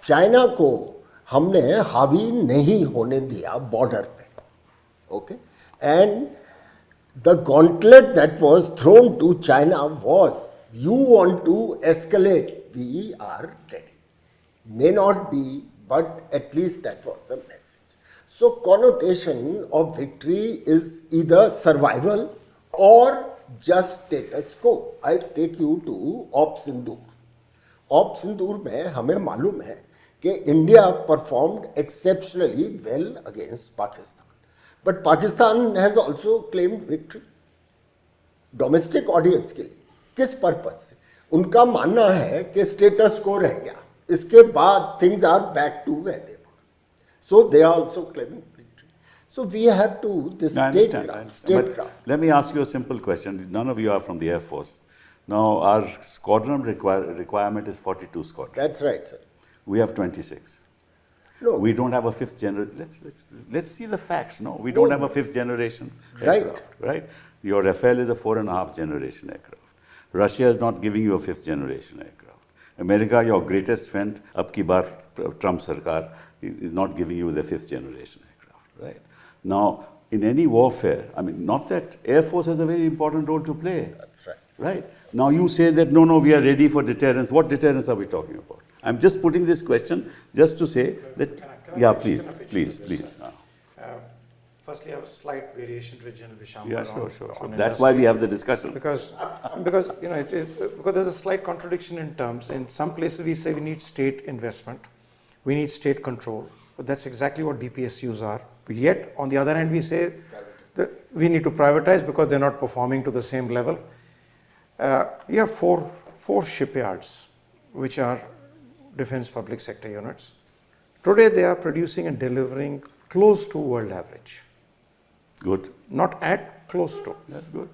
China को हमने हावी नहीं होने दिया बॉर्डर पे, okay? And the gauntlet that was thrown to China was, you want to escalate, we are ready. May not be, but at least that was the message. So connotation of victory is either survival or just status quo. I'll take you to Op Sindoor. Op Sindoor में हमें मालूम है कि India performed exceptionally well against Pakistan. But Pakistan has also claimed victory. Domestic audience के लिए, किस purpose से? उनका मानना है कि स्टेटस को रह गया, इसके बाद things are back to where they were. So they are also claiming victory. So we have to, this I state understand. ground, But let me ask you a simple question. None of you are from the Air Force. Now our squadron requirement is 42 squadrons. That's right, sir. We have 26. No. We don't have a fifth generation. Let's see the facts. No, we don't have a fifth generation aircraft. Right. Your Rafale is a 4.5 generation aircraft. Russia is not giving you a fifth generation aircraft. America, your greatest friend, ab ki baar Trump sarkar, is not giving you the fifth generation aircraft. Right. Now, in any warfare, I mean, not that Air Force has a very important role to play. That's right. Right. Now you say that no, we are ready for deterrence. What deterrence are we talking about? I'm just putting this question just to say that, please. Firstly, I have a slight variation with General Visham. Yeah, sure. That's why we have the discussion. Because you know, because there's a slight contradiction in terms. In some places we say we need state investment, we need state control, but that's exactly what DPSUs are. But yet, on the other hand, we say that we need to privatize because they're not performing to the same level. You have four shipyards, which are defense public sector units. Today they are producing and delivering close to world average. Good. Not at, close to. That's good.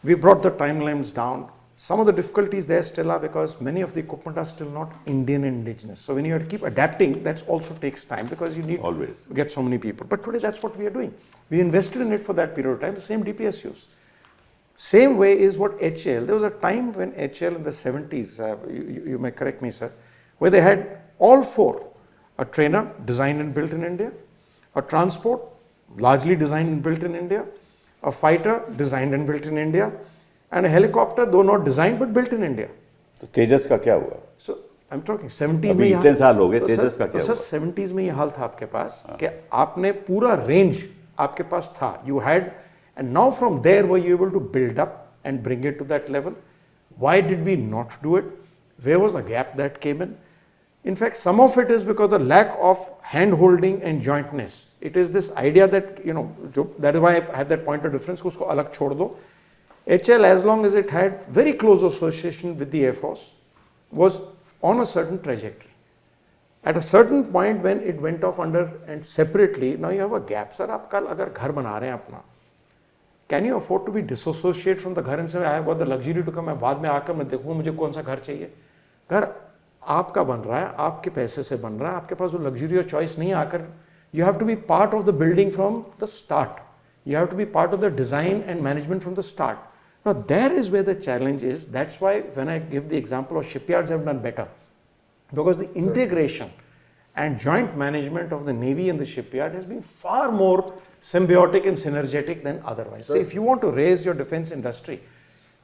We brought the timelines down. Some of the difficulties there still are because many of the equipment are still not Indian indigenous. So when you have to keep adapting, that also takes time because you need Always. to get so many people. But today that's what we are doing. We invested in it for that period of time, the same DPSUs. Same way is what HAL. There was a time when HAL in the 70s, you may correct me, sir, where they had all four. A trainer designed and built in India, a transport largely designed and built in India, a fighter designed and built in India, and a helicopter, though not designed but built in India. तो तेजस का क्या हुआ? So I'm talking 70s अभी इतने साल हो गए, तेजस का क्या हुआ? सर 70s में ये हाल था आपके पास कि आपने पूरा रेंज आपके पास था. You had, and now from there were you able to build up and bring it to that level? Why did we not do it? Where was the gap that came in? In fact, some of it is because the lack of hand-holding and jointness. It is this idea that, that is why I have that point of difference, ko usko alag chhod do. HL, as long as it had very close association with the Air Force, was on a certain trajectory. At a certain point when it went off under and separately, now you have a gap. Sir, आप कल अगर घर बना रहे हैं अपना, can you afford to be dissociate from the घर and say, I have got the luxury to come, मैं बाद में आकर मैं देखूँगा मुझे कौन सा घर चाहिए? घर आपका बन रहा है, आपके पैसे से बन रहा है, आपके पास वो luxury और choice नहीं आकर, you have to be part of the building from the start. You have to be part of the design and management from the start. Now there is where the challenge is. That's why when I give the example of shipyards have done better, because the integration and joint management of the Navy and the shipyard has been far more symbiotic and synergetic than otherwise. So if you want to raise your defense industry,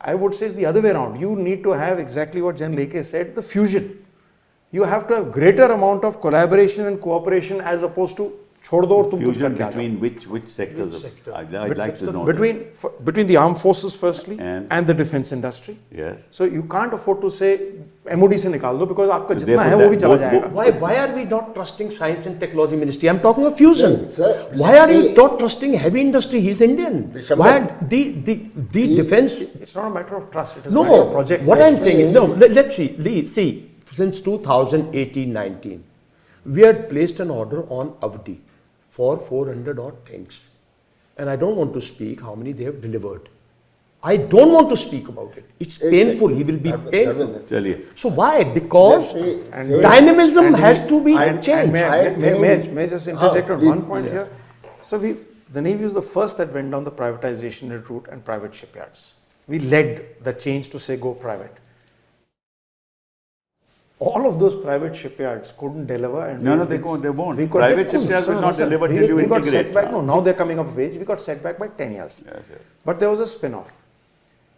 I would say it's the other way around. You need to have exactly what Jan Leke said, the fusion. You have to have greater amount of collaboration and cooperation as opposed to chhod do aur tum kuch Fusion karke aa jao. between which sectors? I'd like to know. Between the armed forces firstly and the defense industry. Yes. So you can't afford to say MOD se nikal do because aapka jitna Therefore hai wo bhi chala both- jayega. Why are we not trusting Science and Technology Ministry? I'm talking of fusion. Yes, sir. Why are you not trusting heavy industry? He's Indian. Bishop, Why are the defense? It's not a matter of trust, it is a matter of No, project. what I'm saying is, no, let's see. See, since 2018-19, we had placed an order on Avdi for 400 odd tanks. And I don't want to speak how many they have delivered. I don't want to speak about it. It's painful. He will be painful. चलिए. So why? Because Let me say- dynamism has to be And changed. May I just interject on please, one point please. here? So the Navy was the first that went down the privatization route and private shipyards. We led the change to say go private. All of those private shipyards couldn't deliver. And No, we- they won't. we could- Private shipyards will not sir. deliver We till you we got integrate. set back. No, now they're coming up of age. We got set back by 10 years. Yes, yes. But there was a spin-off.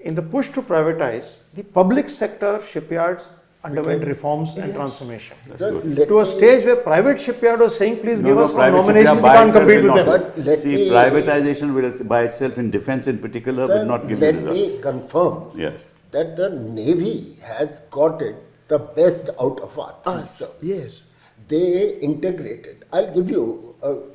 In the push to privatize, the public sector shipyards underwent reforms and transformation. Sir, good. let To a me- stage where private shipyard was saying, please give us some private nomination, shipyard we by can't itself compete will with them. not- But let See, me- privatization will by itself in defense in particular will Sir, not give you let me results. confirm Yes. that the Navy has got it the best out of our three services. Yes. They integrated. I'll give you,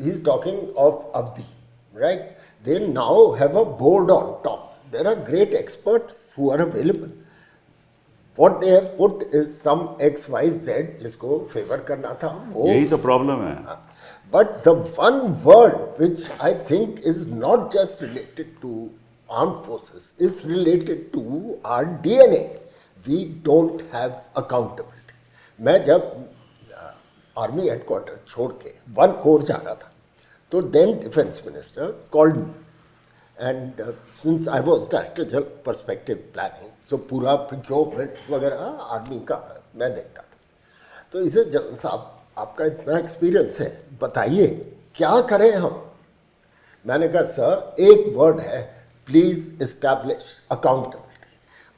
he's talking of Avdi, right? They now have a board on top. There are great experts who are available. What they have put is some XYZ जिसको favor करना था वो. यही तो problem है. But the one word which I think is not just related to armed forces, is related to our DNA. We don't have accountability. मैं जब army headquarter छोड़ के 1 कोर जा रहा था, तो then defense minister called me. And since I was director general perspective planning, so पूरा procurement वगैरह आर्मी का मैं देखता था. तो इसे जनरल साहब आपका इतना एक्सपीरियंस है, बताइए क्या करें हम. मैंने कहा सर एक वर्ड है, प्लीज एस्टैब्लिश अकाउंटेबिलिटी.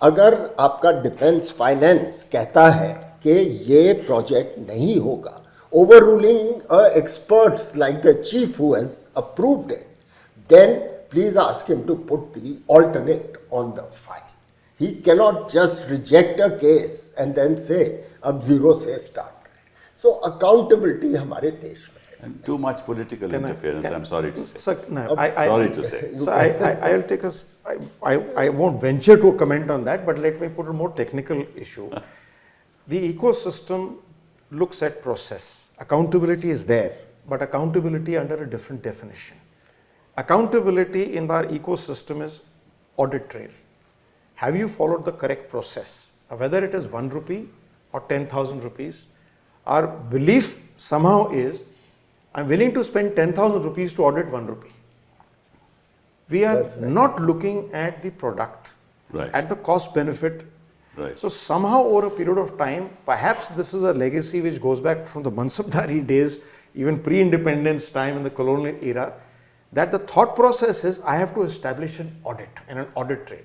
अगर आपका डिफेंस फाइनेंस कहता है कि ये प्रोजेक्ट नहीं होगा, overruling experts like the chief who has approved it, then please ask him to put the alternate on the file. He cannot just reject a case and then say अब zero से start करें. सो accountability हमारे देश में है. And too much political interference, I'm sorry to say. Sir, no, Sorry to say. So I'll take us. I won't venture to comment on that, but let me put a more technical issue. The ecosystem looks at process. Accountability is there, but accountability under a different definition. Accountability in our ecosystem is audit trail. Have you followed the correct process? Whether it is 1 rupee or 10,000 rupees, our belief somehow is, I'm willing to spend 10,000 rupees to audit 1 rupee. We are That's right. not looking at the product, Right. at the cost benefit. Right. So somehow over a period of time, perhaps this is a legacy which goes back from the Mansabdari days, even pre-independence time in the colonial era, that the thought process is I have to establish an audit and an audit trail.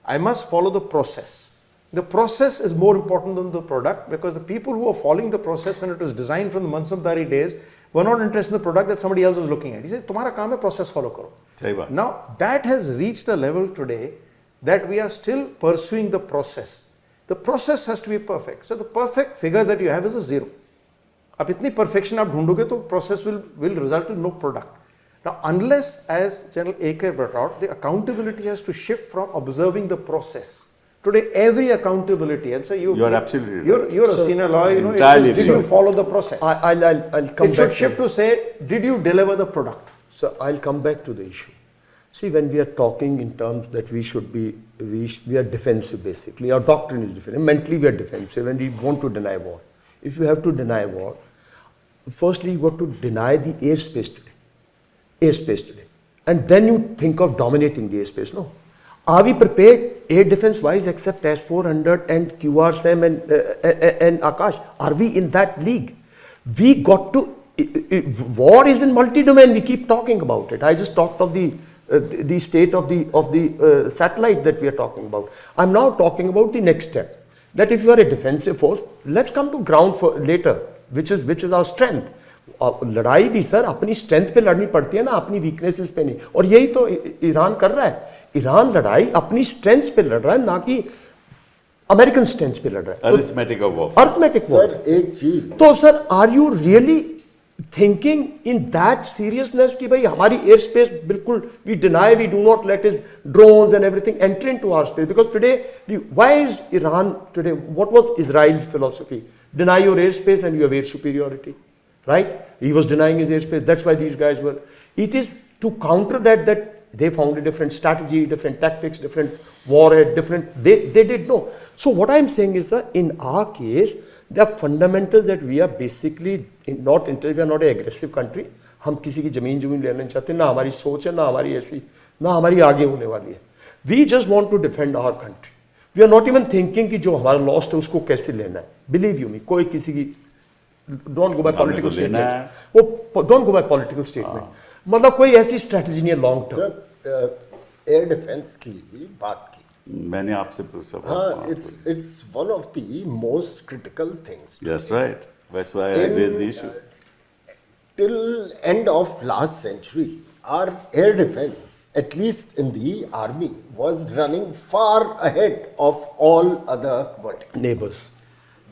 I must follow the process. The process is more important than the product, because the people who are following the process when it was designed from the Mansabdari days were not interested in the product that somebody else was looking at. He said, "Tumhara kaam hai, process follow karo." सही बात. Now that has reached a level today that we are still pursuing the process. The process has to be perfect. So the perfect figure that you have is a 0. अब इतनी perfection आप ढूंढोगे तो process will result in no product. Now, unless, as General AK brought out, the accountability has to shift from observing the process. Today, every accountability, and so You're absolutely right. You're a senior lawyer, you know, it Entirely says, did you right. follow the process? I'll come It should back. shift to say, did you deliver the product? So I'll come back to the issue. See, when we are talking in terms that we should be, we are defensive basically. Our doctrine is defensive. Mentally we are defensive and we want to deny war. If you have to deny war, firstly you got to deny the airspace today. And then you think of dominating the airspace, no? Are we prepared air defense wise except S-400 and QRSAM and Akash? Are we in that league? We got to, war is in multi-domain, we keep talking about it. I just talked of the state of the satellite that we are talking about. I'm now talking about the next step. That if you are a defensive force, let's come to ground for later, which is our strength. लड़ाई भी sir अपनी strength पे लड़नी पड़ती है ना, अपनी weaknesses पे नहीं. और यही तो ईरान कर रहा है. ईरान लड़ाई अपनी स्ट्रेंथ्स पे लड़ रहा है, ना कि अमेरिकन स्ट्रेंथ्स पे लड़ रहा है. Arithmetic of war. Arithmetic war. Sir एक चीज तो sir are you really thinking in that seriousness कि भाई हमारी एयर स्पेस बिल्कुल we deny, we do not let is drones and everything enter into our space, because today why is Iran today, what was Israel's philosophy? Deny your air space and you have air superiority, right? He was denying his airspace. That's why these guys were. It is to counter that they found a different strategy, different tactics, different warhead, different. They did know. So what I'm saying is, in our case, the fundamentals that we are basically not interested. We are not an aggressive country. हम किसी की जमीन लेना नहीं चाहते, ना हमारी सोच है, ना हमारी ऐसी, ना हमारी आगे होने वाली है. We just want to defend our country. We are not even thinking कि जो हमारा lost है उसको कैसे लेना है. Believe you me, कोई किसी की don't go by political statement. वो don't go by political statement. मतलब कोई ऐसी स्ट्रेटजी नहीं है long term. Sir air defence की बात की, मैंने आपसे पूछा. हाँ, it's one of the most critical things. Yes, right. That's why I raised the issue. Till end of last century, our air defense, at least in the army, was running far ahead of all other verticals. Neighbors.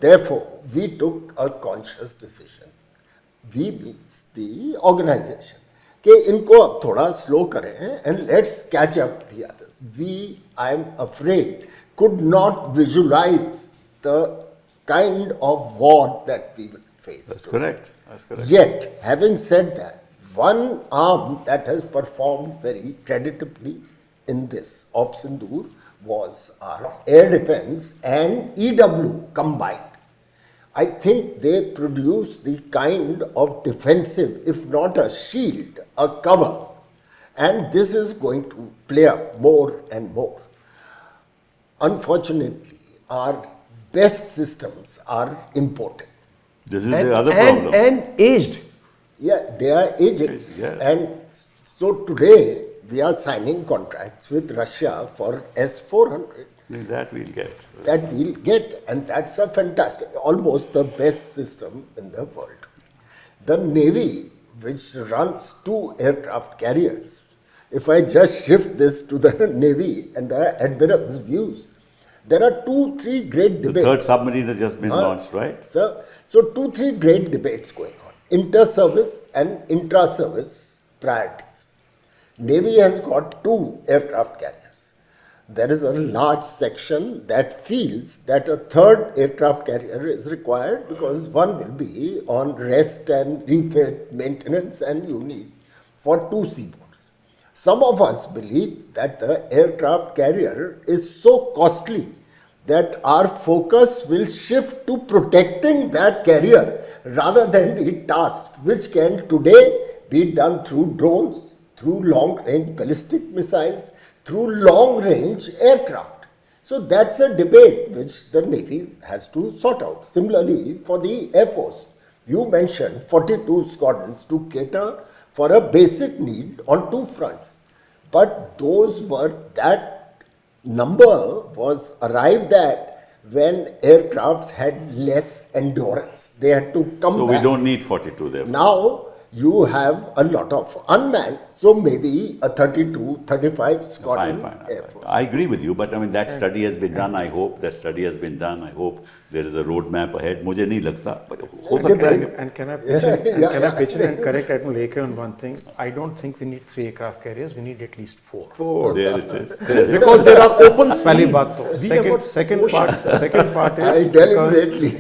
Therefore, we took a conscious decision. We means the organization. कि इनको अब थोड़ा slow करें and let's catch up the others. We, I am afraid, could not visualize the kind of war that we will face. That's correct. That's correct. Yet, having said that, one arm that has performed very creditably in this Op Sindoor was our air defense and EW combined. I think they produce the kind of defensive, if not a shield, a cover. And this is going to play up more and more. Unfortunately, our best systems are imported. This is the other problem. And aged. Yeah, they are aging. Yes. And so today, we are signing contracts with Russia for S-400. That we'll get. That we'll get, and that's a fantastic, almost the best system in the world. The Navy, which runs 2 aircraft carriers, if I just shift this to the Navy and the Admiral's views, there are 2-3 great debates. The third submarine has just been launched, right? So 2-3 great debates going on. Inter-service and intra-service priorities. Navy has got 2 aircraft carriers. There is a large section that feels that a 3rd aircraft carrier is required because one will be on rest and refit maintenance and you need for 2 seaboards. Some of us believe that the aircraft carrier is so costly that our focus will shift to protecting that carrier rather than the task which can today be done through drones, through long-range ballistic missiles, through long-range aircraft. So that's a debate which the Navy has to sort out. Similarly, for the Air Force, you mentioned 42 squadrons to cater for a basic need on 2 fronts. But that number was arrived at when aircrafts had less endurance. They had to come back. So we don't need 42 there. Now, you have a lot of unmanned, so maybe a 32, 35 Squadron Air Force. I agree with you, but I mean that study has been done. I hope that study has been done. I hope there is a roadmap ahead. मुझे नहीं लगता, but हो सकता है. And can I pitch in, and can I pitch in and correct Admiral AK on one thing? I don't think we need 3 aircraft carriers. We need at least 4. There it is. There it is. Because there are open पहली seas. बात तो second part is I deliberately.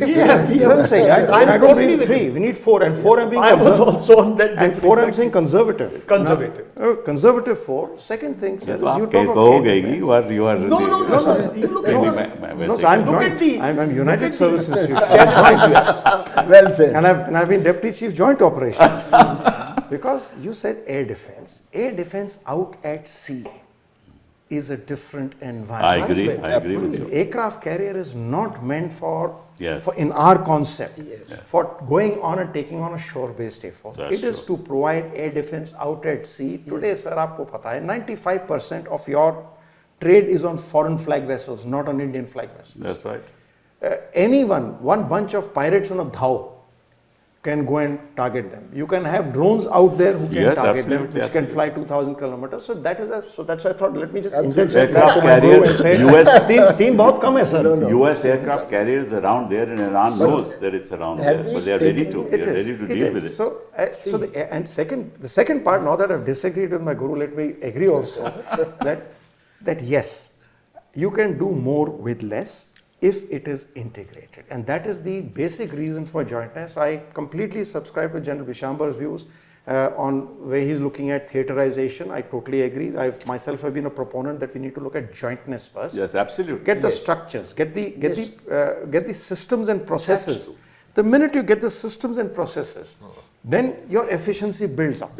I'm saying I don't need 3. We need 4, and 4 I'm being I was conservative. also on that. And 4 I'm saying conservative. Conservative. Conservative 4. Second thing, sir, ये is तो you आप talk of कहोगे air कि defense. you are No. You look नहीं, at मैं No, वैसे so I'm Look at joint. the- I'm United Service Institute. Well said. And I've been Deputy Chief Joint Operations. Because you said air defense. Air defense out at sea is a different environment. I agree with you. Aircraft carrier is not meant for, Yes. for in our concept, for going on and taking on a shore-based air force. That's It is to provide air defense out at sea. Today, sir, आपको पता है, 95% of your trade is on foreign flag vessels, not on Indian flag vessels. That's right. One bunch of pirates on a dhow can go and target them. You can have drones out there who can Yes, target them, absolutely, which can fly 2,000 kilometers. So that is so that's why I thought let me just Absolutely. interject Aircraft that to my carrier, guru and say US तीन बहुत कम है sir. US aircraft carriers around there, and Iran knows that it's around have there, we but they are ready taken- to. It They are is, ready to it deal is. with it. So, the second part, now that I've disagreed with my guru, let me agree also that yes, you can do more with less if it is integrated. And that is the basic reason for jointness. I completely subscribe to General Bishambar's views on where he's looking at theaterization. I totally agree. I myself have been a proponent that we need to look at jointness first. Yes, absolutely. Get the structures, get the systems and processes. The minute you get the systems and processes, then your efficiency builds up.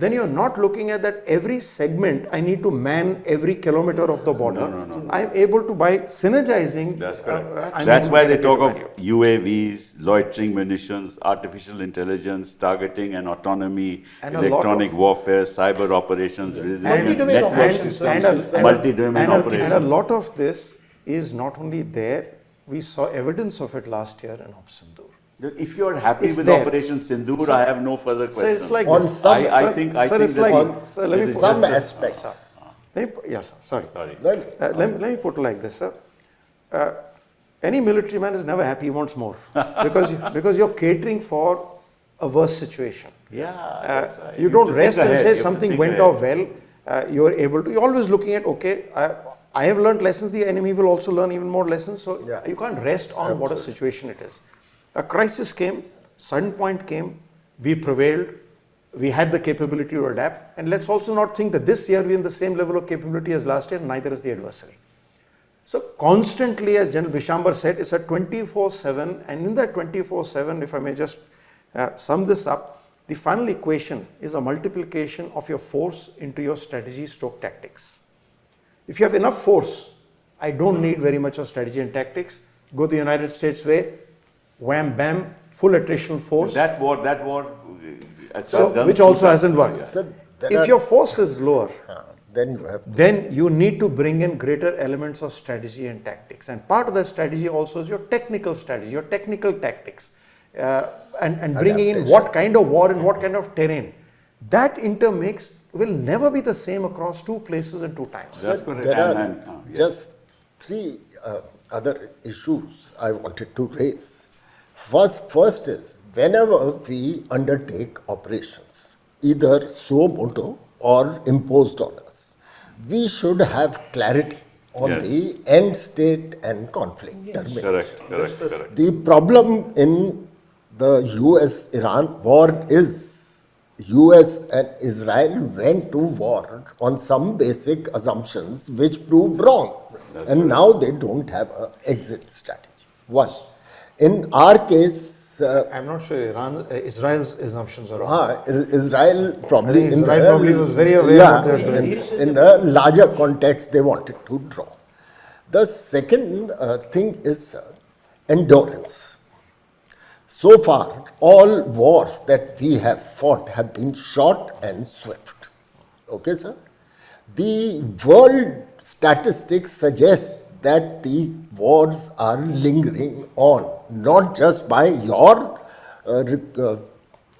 Then you're not looking at that every segment I need to man every kilometer of the border. No. I'm able to, by synergizing. That's correct. I'm That's able why to they get talk it of value. UAVs, loitering munitions, artificial intelligence, targeting and autonomy, And a lot electronic of- warfare, cyber operations, Multi-domain network operations. systems, multi-domain operations. And a lot of this is not only there, we saw evidence of it last year in Sindoor. If you are happy It's with there. Operation Sindoor, I have no further So questions. it's like On this. some- I think it's that like, on sir, let me this is put some just a- aspects. yes, sorry. Sorry. Well, Let me put it like this, sir. Any military man is never happy, he wants more. because you're catering for a worse situation. Yeah, that's right. You have don't to rest think and ahead. say You have to something think went ahead. off well. You're able to, you're always looking at, okay, I have learned lessons, the enemy will also learn even more lessons. So Yeah. you can't rest on what a situation it is. A crisis came, sudden point came, we prevailed, we had the capability to adapt. And let's also not think that this year we're in the same level of capability as last year, neither is the adversary. So constantly, as General Bishambar said, it's a 24/7, and in that 24/7, if I may just sum this up, the final equation is a multiplication of your force into your strategy stroke tactics. If you have enough force, I don't need very much of strategy and tactics. Go the United States way, wham bam, full attritional force. That war, So, which also hasn't worked. So there If are- your force is lower, then you have to then you need to bring in greater elements of strategy and tactics. And part of that strategy also is your technical strategy, your technical tactics, and bringing in Adaptation. what kind of war and what kind of terrain. That intermix will never be the same across two places and two times. That's Sir, correct. there are Yes. just three other issues I wanted to raise. First is whenever we undertake operations, either suo motu or imposed on us, we should have clarity on Yes. the end state and conflict termination. Correct. The problem in the US-Iran war is US and Israel went to war on some basic assumptions which proved wrong. That's And now they don't have an exit strategy. One. In our case, I'm not sure Israel's assumptions are wrong. Israel probably I think in Israel the, probably was very aware yeah, what they were doing. in the larger context they wanted to draw. The second thing is endurance. So far, all wars that we have fought have been short and swift. Okay, sir? The world statistics suggest that the wars are lingering on, not just by your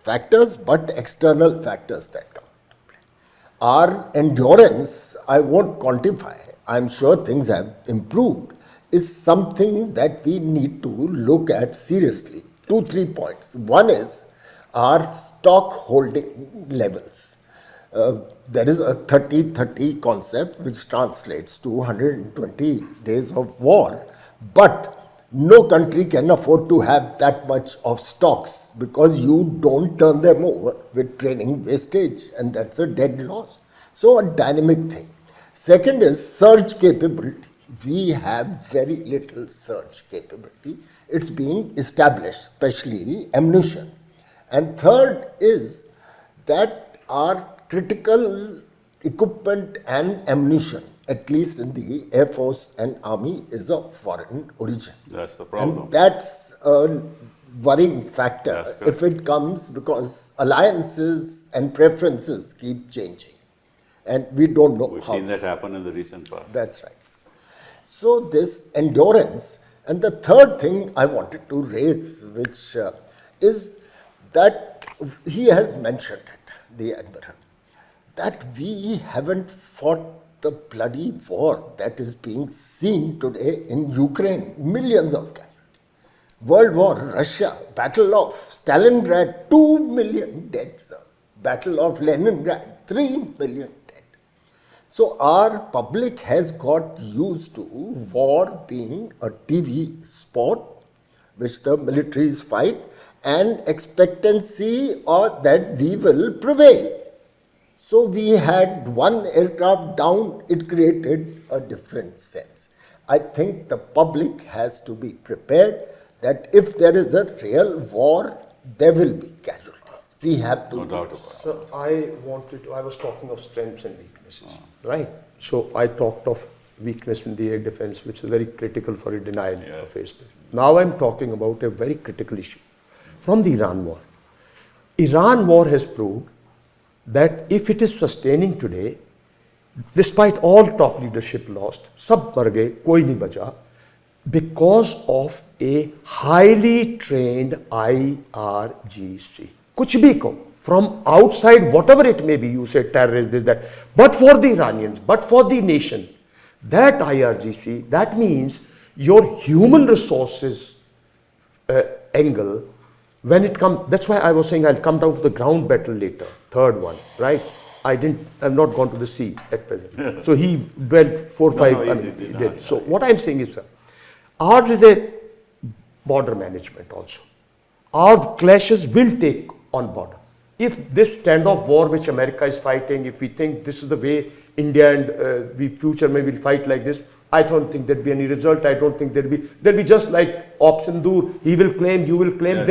factors, but external factors that come into play. Our endurance, I won't quantify, I'm sure things have improved, is something that we need to look at seriously. 2-3 points. One is our stock holding levels. There is a 30-30 concept which translates to 120 days of war, but no country can afford to have that much of stocks because you don't turn them over with training wastage, and that's a dead loss. So a dynamic thing. Second is surge capability. We have very little surge capability. It's being established, especially ammunition. And third is that our critical equipment and ammunition, at least in the Air Force and Army, is of foreign origin. That's the problem. And that's a worrying factor That's correct. if it comes, because alliances and preferences keep changing. And we don't know We've how. seen that happen in the recent past. That's right. So this endurance, and the third thing I wanted to raise, which is that he has mentioned it, the Admiral, that we haven't fought the bloody war that is being seen today in Ukraine, millions of casualties. World War, Russia, Battle of Stalingrad, 2 million dead, sir. Battle of Leningrad, 3 million dead. So our public has got used to war being a TV sport, which the militaries fight, and expectancy or that we will prevail. So we had one aircraft down, it created a different sense. I think the public has to be prepared that if there is a real war, there will be casualties. We have to. No doubt about it. So I was talking of strengths and weaknesses, right? So I talked of weakness in the air defense, which is very critical for a denial of airspace. Now I'm talking about a very critical issue from the Iran war. Iran war has proved that if it is sustaining today, despite all top leadership lost, sab mar gaye, koi nahi bacha, because of a highly trained IRGC. Kuch bhi ko, from outside, whatever it may be, you say terrorist, this, that, but for the Iranians, but for the nation, that IRGC, that means your human resources angle, when it comes, that's why I was saying I'll come down to the ground battle later, third one, right? I've not gone to the sea at present. So he dwelt 4 or 5, he did he not. did. So what I'm saying is, sir, ours is a border management also. Our clashes will take on border. If this standoff war which America is fighting, if we think this is the way India and the future may will fight like this, I don't think there'd be any result. I don't think there'll be just like Op Sindoor. He will claim, you will claim.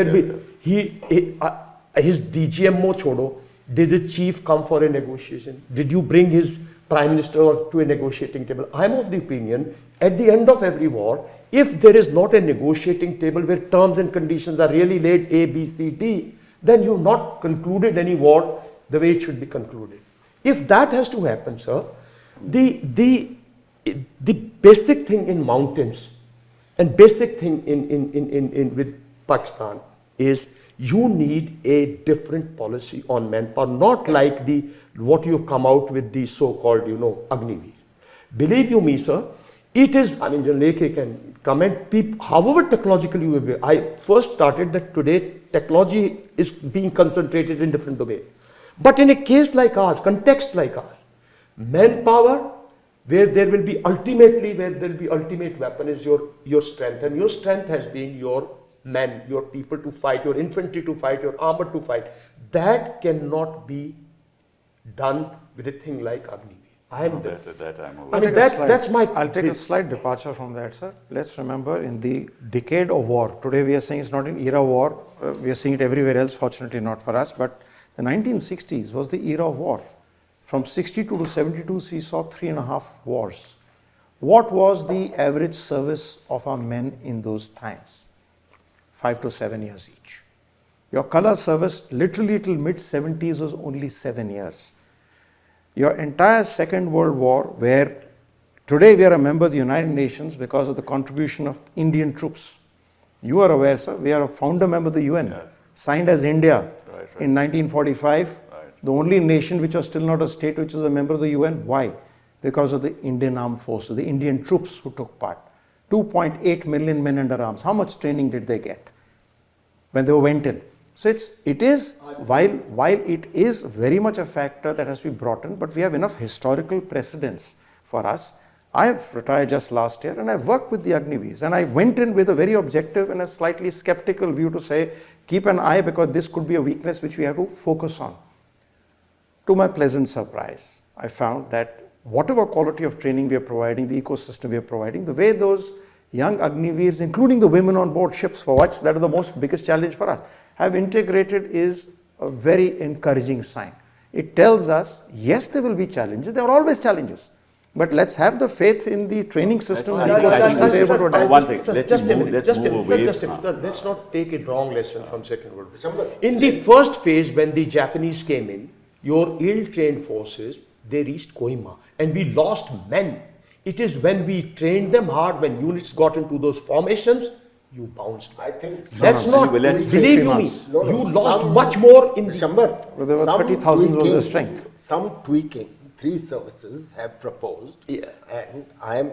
His DGMO chodo. Did the chief come for a negotiation? Did you bring his prime minister to a negotiating table? I'm of the opinion, at the end of every war, if there is not a negotiating table where terms and conditions are really laid A, B, C, D, then you've not concluded any war the way it should be concluded. If that has to happen, sir, the basic thing in mountains and basic thing in with Pakistan is you need a different policy on manpower, not like what you've come out with the so-called, Agniveer. Believe you me, sir, it is, I mean, General AK can comment, however technological you will be. I first started that today technology is being concentrated in different domains. But in a case like ours, context like ours, manpower, where there will be ultimate weapon is your strength, and your strength has been your men, your people to fight, your infantry to fight, your armor to fight. That cannot be done with a thing like Agniveer. That I'm aware. I mean, that's my... I'll take a slight departure from that, sir. Let's remember, in the decade of war, today we are saying it's not an era war, we are seeing it everywhere else, fortunately not for us, but the 1960s was the era of war. From 62 to 72, we saw 3.5 wars. What was the average service of our men in those times? 5 to 7 years each. Your color service literally till mid-70s was only 7 years. Your entire Second World War, where today we are a member of the United Nations because of the contribution of Indian troops. You are aware, sir, we are a founder member of the UN, Yes. signed as India Right. in 1945. Right. The only nation which was still not a state which is a member of the UN. Why? Because of the Indian armed forces, the Indian troops who took part. 2.8 million men under arms. How much training did they get when they went in? So it is, while it is very much a factor that has to be brought in, but we have enough historical precedents for us. I have retired just last year and I've worked with the Agniveers, and I went in with a very objective and a slightly skeptical view to say, keep an eye because this could be a weakness which we have to focus on. To my pleasant surprise, I found that whatever quality of training we are providing, the ecosystem we are providing, the way those young Agniveers, including the women on board ships, for which that is the most biggest challenge for us, have integrated is a very encouraging sign. It tells us, yes, there will be challenges, there are always challenges, but let's have the faith in the training system and ecosystem to be able to adapt. One second. Sir, Let's just a move- minute, let's just a move minute, away. sir, just a minute. Sir, let's not take a wrong lesson from Second World War. In the first phase, when the Japanese came in, your ill-trained forces, they reached Kohima, and we lost men. It is when we trained them hard, when units got into those formations, you bounced back. I think That's not, Well, let's- believe you me, months. No, no, you lost some- much more in the... Shambar, Well, there were some 30,000 was the tweaking- strength. Some tweaking, 3 services have proposed, Yeah. and I am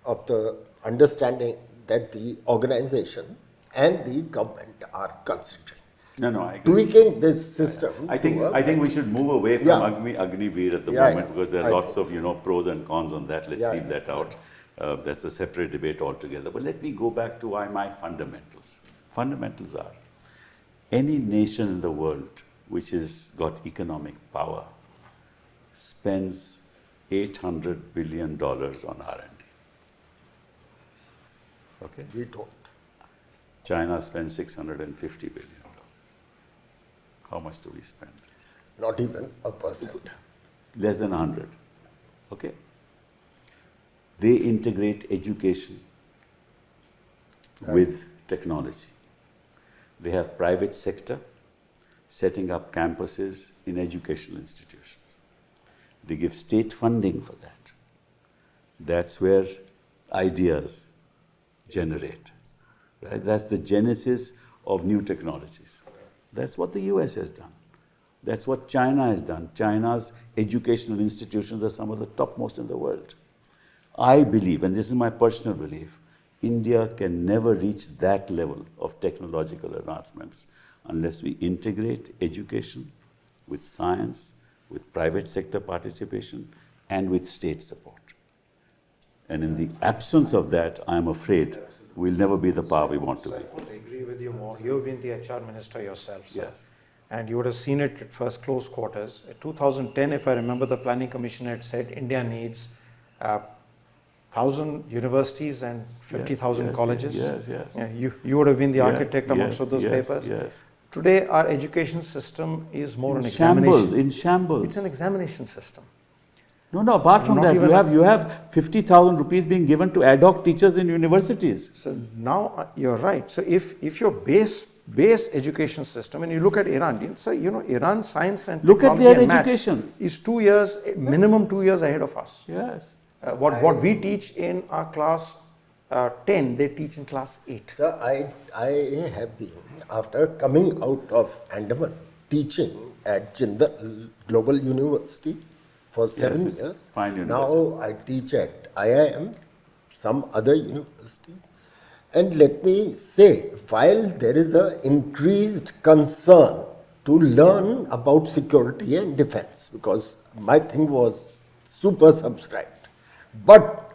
of the understanding that the organization and the government are considering No, I agree. tweaking this system. I think to a- I think we should move away from Yeah. Agniveer at the Yeah, moment yeah. because there I are lots think- of pros and cons on that. Let's Yeah, leave yeah. that out. That's a separate debate altogether. But let me go back to my fundamentals. Fundamentals are any nation in the world which has got economic power spends $800 billion on R&D. Okay, We don't. China spends $650 billion. How much do we spend? Not even a percent. Less than 100. Okay? They integrate education with technology. They have private sector setting up campuses in educational institutions. They give state funding for that. That's where ideas generate. Right? That's the genesis of new technologies. That's what the US has done. That's what China has done. China's educational institutions are some of the topmost in the world. I believe, and this is my personal belief, India can never reach that level of technological advancements unless we integrate education with science, with private sector participation, and with state support. And in the absence of that, I'm afraid we'll never be the power we want to be. I agree with you more. You've been the HR minister yourself, sir. Yes. And you would have seen it at first close quarters. In 2010, if I remember, the Planning Commission had said India needs 1,000 universities and 50,000 yes, colleges. yes, yes. Yeah, you would have been the Yes, architect amongst yes, those yes, papers. yes. Today, our education system is more an Shambles, examination. in shambles. It's an examination system. No, apart from Not that, even you have 50,000 rupees being given to ad hoc teachers in universities. So now you're right. So if your base education system, and you look at Iran, so Iran science and Look at technology their and maths education. is 2 years, minimum 2 years ahead of us. Yes. What we teach in our class 10, they teach in class 8. So I have been, after coming out of Andaman, teaching at Jindal Global University for 7 it's years. fine university. Now I teach at IIM, some other universities. And let me say, while there is an increased concern to learn about security and defense, because my thing was super subscribed, but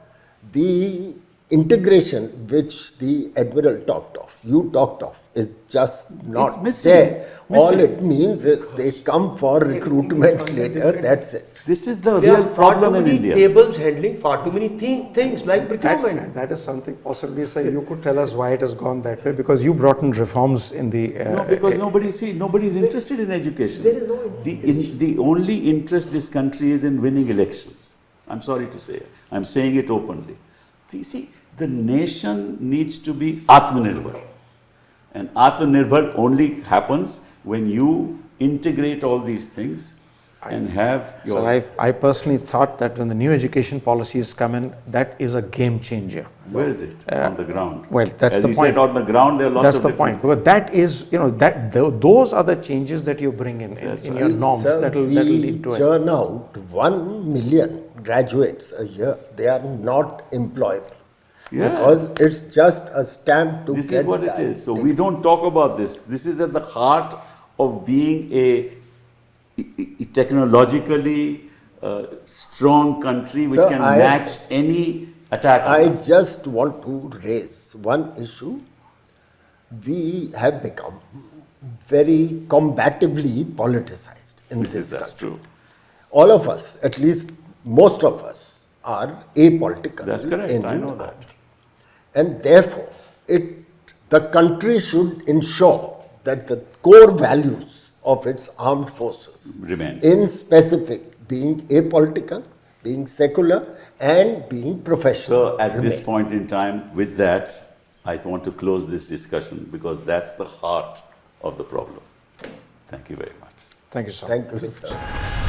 the integration which the Admiral talked of, you talked of, is just not It's missing. there. All Missing. it means is they come for recruitment later, that's it. This is the There real are far too problem in many India. tables handling far too many things like procurement. That is something possibly, sir, you could tell us why it has gone that way, because you brought in reforms in the... No, because nobody's interested in education. There is no The only interest this country is in winning elections. I'm sorry to say. I'm saying it openly. See, the nation needs to be Atmanirbhar. And Atmanirbhar only happens when you integrate all these things and have So your... I personally thought that when the new education policies come in, that is a game changer. Where is it? On the ground. Well, that's As the you point. said, on the ground, there are lots That's of the different... point. Because that is, those are the changes that you bring in your norms Sir, that'll we lead to it. churn out 1 million graduates a year. They are not employable. Yeah. Because it's just a stamp to This get is what it that. is. So we don't talk about this. This is at the heart of being a technologically strong country which Sir, can I- match any attack. on I us. just want to raise one issue. We have become very combatively politicized in this That's country. true. All of us, at least most of us, are apolitical. That's correct. in I know our that. view. And therefore, the country should ensure that the core values of its armed forces, Remains. in specific, being apolitical, being secular, and being professional. So at this remain. point in time, with that, I want to close this discussion because that's the heart of the problem. Thank you very much. Thank you, sir. Thank you, sir.